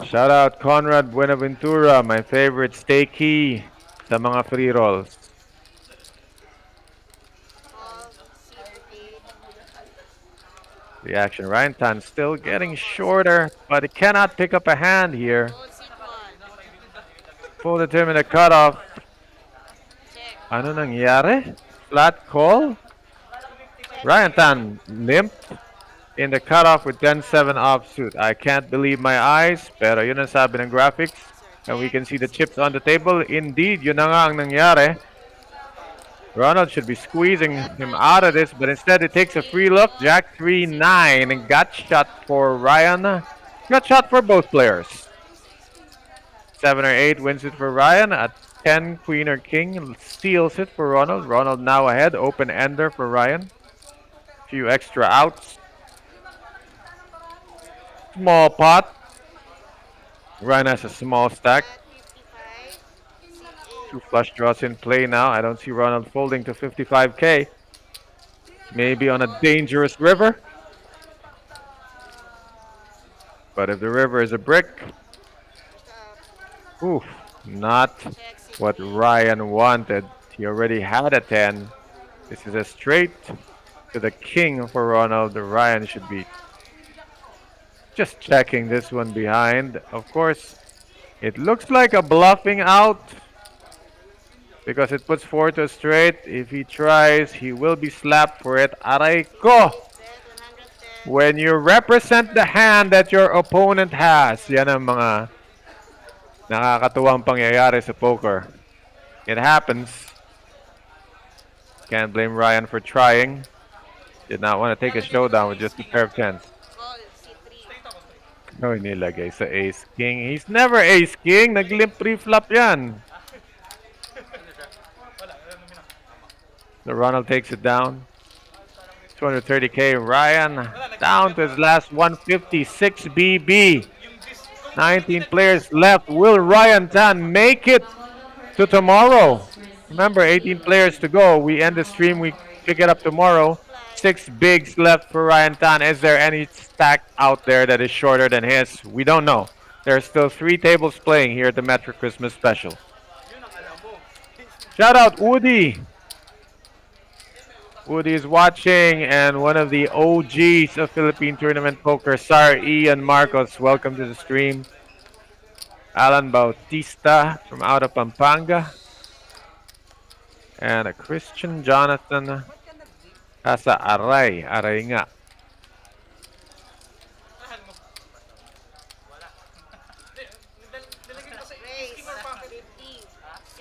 Shout out Conrad Buenaventura, my favorite stakey sa mga free rolls. The action, Ryan Tan still getting shorter, but he cannot pick up a hand here. Full determined cutoff. Ano nangyari? Flat call? Ryan Tan limp in the cutoff with 10-7 offsuit. I can't believe my eyes, pero yun ang sabi ng graphics. And we can see the chips on the table. Indeed, yun na nga ang nangyari. Ronald should be squeezing him out of this, but instead he takes a free look. Jack 3-9 and got shot for Ryan. Got shot for both players. 7 or 8 wins it for Ryan. At 10, Queen or King steals it for Ronald. Ronald now ahead. Open ender for Ryan. Few extra outs. Small pot. Ryan has a small stack. 2 flush draws in play now. I don't see Ronald folding to 55K. Maybe on a dangerous river. But if the river is a brick, oof, not what Ryan wanted. He already had a 10. This is a straight to the king for Ronald. Ryan should be just checking this one behind. Of course, it looks like a bluffing out because it puts 4 to a straight. If he tries, he will be slapped for it. Aray ko! When you represent the hand that your opponent has, yan ang mga nakakatuwang pangyayari sa poker. It happens. Can't blame Ryan for trying. Did not want to take a showdown with just a pair of tens. No, nilagay sa ace king. He's never ace king. Nag-limp pre-flop yan. So Ronald takes it down. 230K. Ryan down to his last 156 BB. 19 players left. Will Ryan Tan make it to tomorrow? Remember, 18 players to go. We end the stream. We pick it up tomorrow. 6 bigs left for Ryan Tan. Is there any stack out there that is shorter than his? We don't know. There are still 3 tables playing here at the Metro Christmas Special. Shout out Woody. Woody is watching, and one of the OGs of Philippine Tournament Poker, Sar Ian Marcos. Welcome to the stream. Alan Bautista from out of Pampanga. And a Christian Jonathan Asa Aray. Aray nga.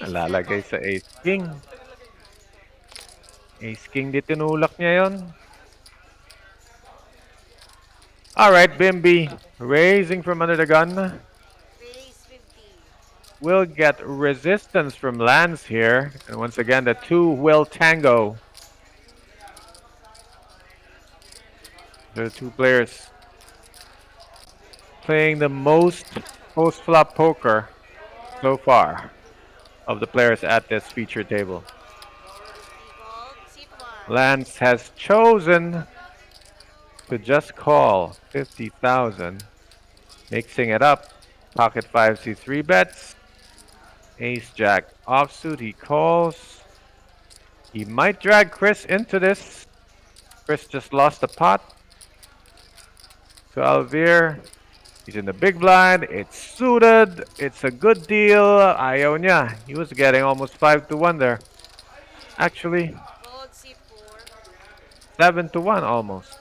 Nalalagay sa Ace King. Ace King di tinulak niya yun. Alright, Bimby. Raising from under the gun. Will get resistance from lands here. And once again, the 2 will tango. The 2 players playing the most post-flop poker so far of the players at this feature table. Lance has chosen to just call 50,000, mixing it up. Pocket 5 C3 bets. Ace Jack offsuit. He calls. He might drag Chris into this. Chris just lost the pot to Alvear. He's in the big blind. It's suited. It's a good deal. Ayaw niya. He was getting almost 5-1 there. Actually, 7-1 almost.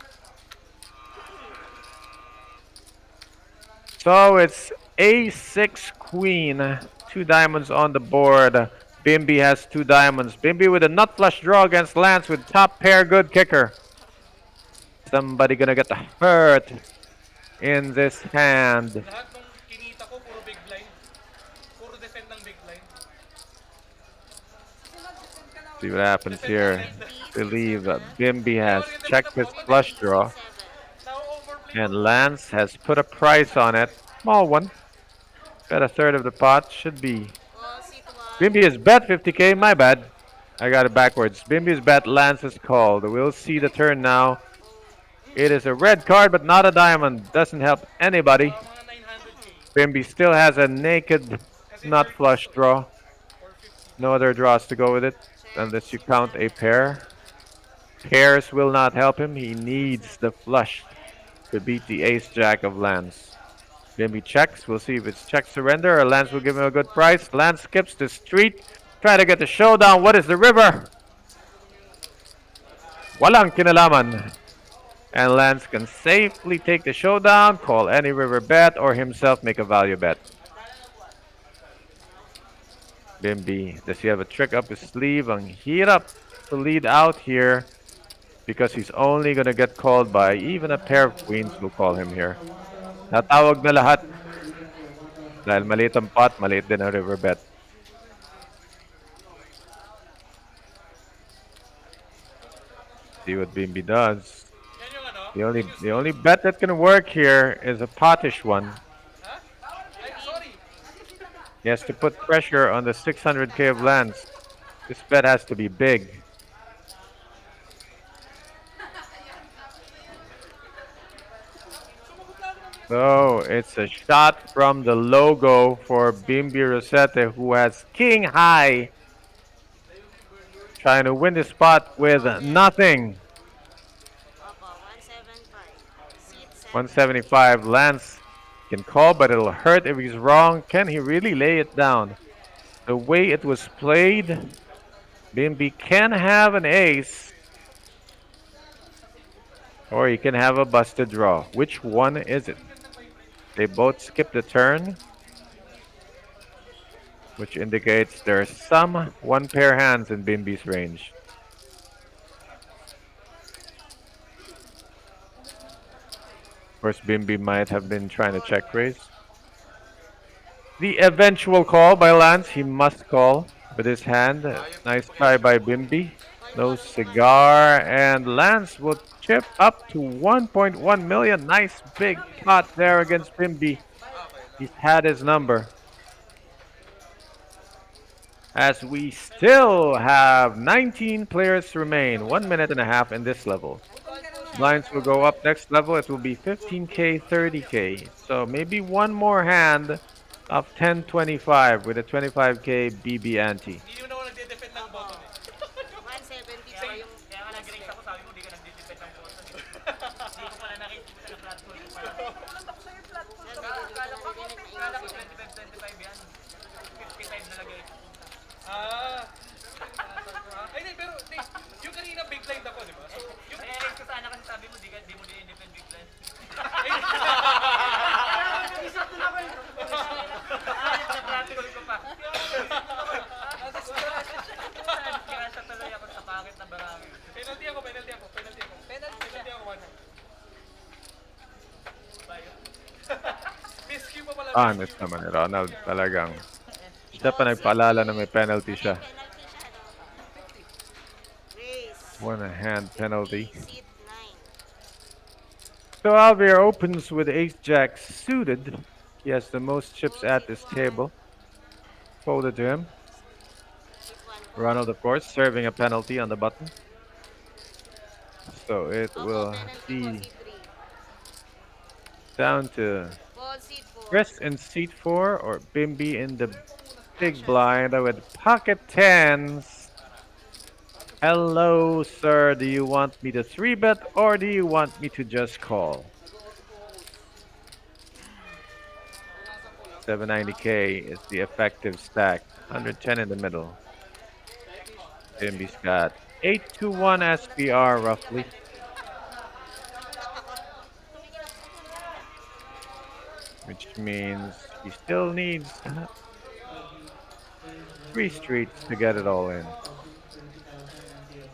So it's A6 Queen. 2 diamonds on the board. Bimby has 2 diamonds. Bimby with a nut flush draw against Lance with top pair. Good kicker. Somebody gonna get hurt in this hand. Lahat nung kinita ko, puro big blind. Puro defend ng big blind. See what happens here. Believe Bimby has checked his flush draw. Now overplay. And Lance has put a price on it. Small one. Bet a third of the pot. Should be. Bimby is bet 50k. My bad. I got it backwards. Bimby's bet. Lance is called. We'll see the turn now. It is a red card, but not a diamond. Doesn't help anybody. Mga 900k. Bimby still has a naked nut flush draw. No other draws to go with it unless you count a pair. Pairs will not help him. He needs the flush to beat the ace jack of Lance. Bimby checks. We'll see if it's check surrender or Lance will give him a good price. Lance skips the street. Try to get the showdown. What is the river? Walang kinalaman. And Lance can safely take the showdown, call any river bet, or himself make a value bet. Bimby, does he have a trick up his sleeve? Ang hirap to lead out here because he's only gonna get called by even a pair of queens will call him here. Natawag na lahat. Dahil maliit ang pot, maliit din ang river bet. See what Bimby does. Yan yung ano? The only bet that can work here is a potish one. Ha? Ay, sorry. He has to put pressure on the 600k of Lance. This bet has to be big. So it's a shot from the logo for Bimby Rosete, who has king high. Trying to win the spot with nothing. 175. Lance can call, but it'll hurt if he's wrong. Can he really lay it down? The way it was played, Bimby can have an ace, or he can have a busted draw. Which one is it? They both skip the turn, which indicates there's some one pair hands in Bimby's range. Of course, Bimby might have been trying to check raise. The eventual call by Lance. He must call with his hand. Nice try by Bimby. No cigar. And Lance will chip up to 1.1 million. Nice big pot there against Bimby. He's had his number. As we still have 19 players to remain. 1 minute and a half in this level. Blinds will go up next level. It will be 15k, 30k. So maybe one more hand of 1025 with a 25k BB ante. Hindi mo na ako nagde-defend ng bottom eh. 170 pa yung Kaya nga nag-raise ako, sabi mo, di ka nag-defend ng bottom. Hindi ko pala nakikita na flat call yung pala. Kala ko 25 yan. 55 na lagay. Ah. Ay, hindi, pero hindi. Yung kanina big blind ako, di ba? So, yung... Raise ko sana kasi sabi mo, di mo din-defend big blind. Ay, Isip ko na ba yun? Sa practical ko pa. Kaya tuloy ako sa pangit na barami. penalty ako. Penalty ako, one hand. Miss Q pa pala. Honest naman ni Ronald. Talagang siya pa nagpaalala na may penalty siya. race. One hand penalty. Seat 9. So Alvear opens with ace-jack suited. He has the most chips at this table. Folded to him. Seat 1. Ronald, of course, serving a penalty on the button. So it Opo, will penalty po, be C3. down to Ball seat 4. Chris in seat 4 or Bimby in the big blind with pocket tens. Hello, sir. Do you want me to 3-bet or do you want me to just call? 790K is the effective stack. 110 in the middle. Bimby's got 821 SPR roughly, which means he still needs Ladies and three gentlemen, streets to get now it all in. deposit 20,000 until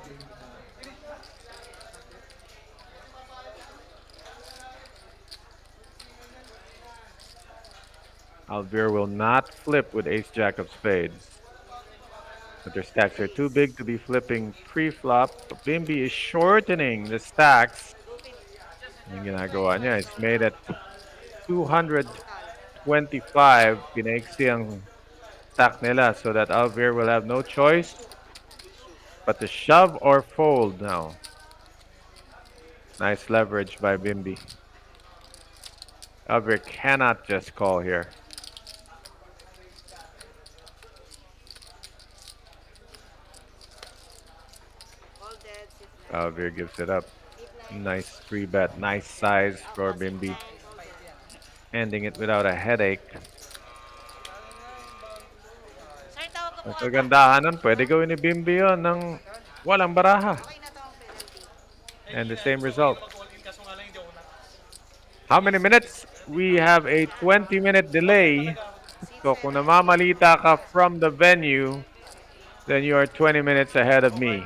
55. Alvear will not flip with ace jack of spades. But their stacks are too big to be flipping pre-flop. So Bimby is shortening the stacks. Yung ginagawa niya is made at 225. Pinaiksi ang stack nila so that Alvear will have no choice but to shove or fold now. Nice leverage by Bimby. Alvear cannot just call here. All dead, sit 9. Alvear gives it up. 8 9. Nice 3-bet. Nice size for Bimby. All dead. Ending it without a headache. Sir, tawag ko po Ang ata. kagandahan nun, pwede gawin ni Bimby yun ng walang baraha. Okay na to ang penalty. And the same result. Mag-all in kaso nga lang hindi ako na. How many minutes? We have a 20-minute delay. So kung namamalita ka from the venue, then you are 20 minutes ahead of me.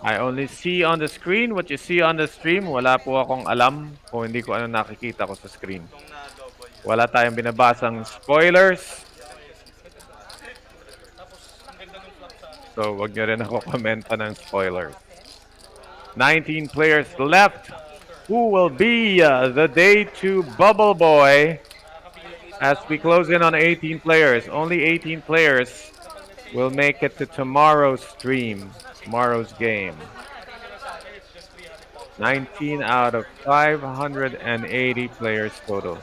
I only see on the screen what you see on the stream. Wala po akong alam kung hindi ko ano nakikita ko sa screen. Wala tayong binabasang spoilers. So wag nyo rin ako komenta ng spoilers. 19 players left. Who will be the day 2 bubble boy as we close in on 18 players? Only 18 players will make it to tomorrow's stream, tomorrow's game. 19 out of 580 players total. I'm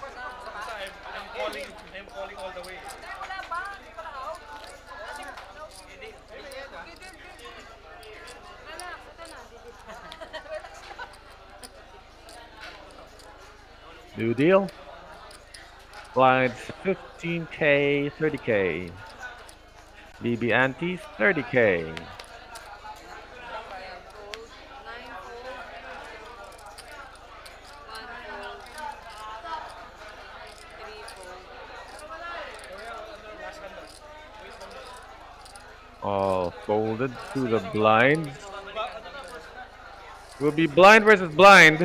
calling all the way. New deal. Blinds 15K, 30K. BB antes 30K. Fold. 9 fold. 1 fold. 3 fold. All folded to the blinds. Will be blind versus blind.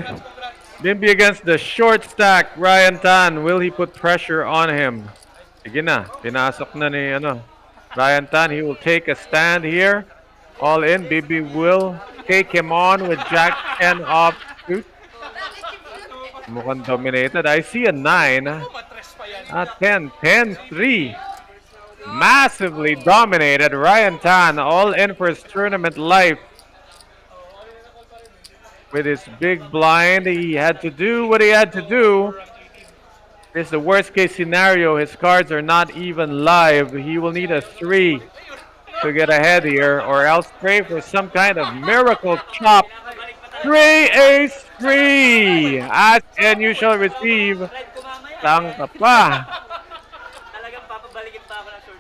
Bimby against the short stack, Ryan Tan. Will he put pressure on him? Sige na, pinasok na ni Ryan Tan. He will take a stand here. All in. Bimby will take him on with Jack 10 off suit. Mukhang dominated. I see a 9. Matres pa yan. 10, 10, 3. Massively dominated. Ryan Tan all in for his tournament life. With his big blind, he had to do what he had to do. This is the worst case scenario. His cards are not even live. He will need a 3 to get ahead here, or else pray for some kind of miracle chop. 3 ace 3. Ask and you shall receive. Tangka pa. Talagang papabalikin pa ako ng short.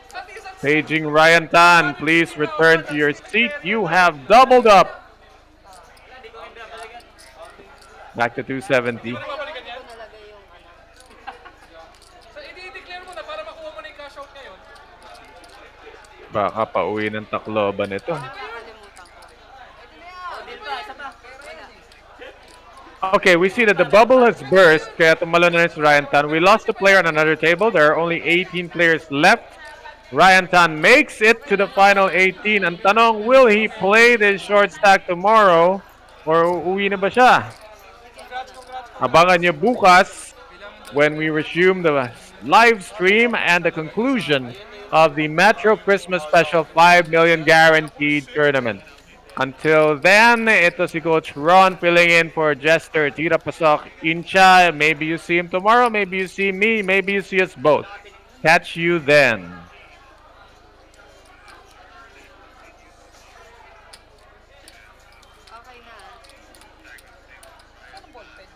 Paging Ryan Tan, please return to your seat. You have doubled up. Back to 270. Babalikan yan. Nalagay yung So, i-declare mo na para makuha mo na yung cash out ngayon. Baka pauwi ng Tacloban ito. nakakalimutan ko. Deal pa, isa pa. Okay, we see that the bubble has burst. Kaya tumalo na rin si Ryan Tan. We lost a player on another table. There are only 18 players left. Ryan Tan makes it to the final 18. Ang tanong, will he play this short stack tomorrow? Or uuwi na ba siya? Abangan niyo bukas when we resume the live stream and the conclusion of the Metro Christmas Special 5 million guaranteed tournament. Until then, ito si Coach Ron filling in for Jester, Tira Pasok, Incha. Maybe you see him tomorrow, maybe you see me, maybe you see us both. Catch you then. Okay na. Ano ballpen?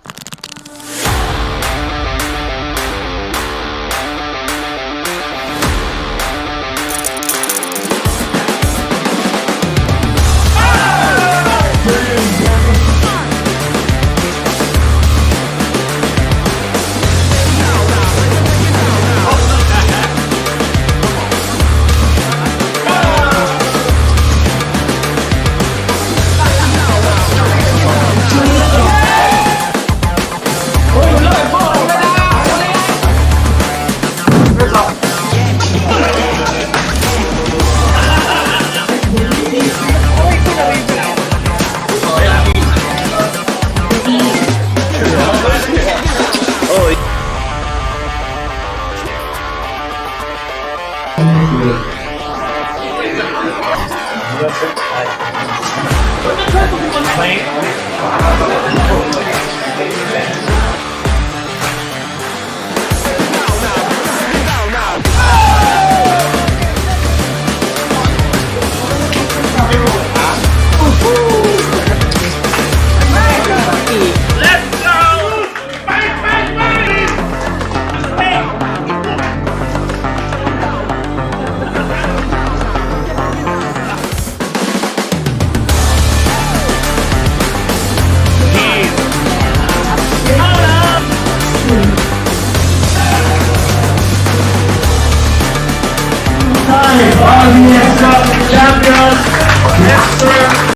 Time, RBS Cup champions, Mr.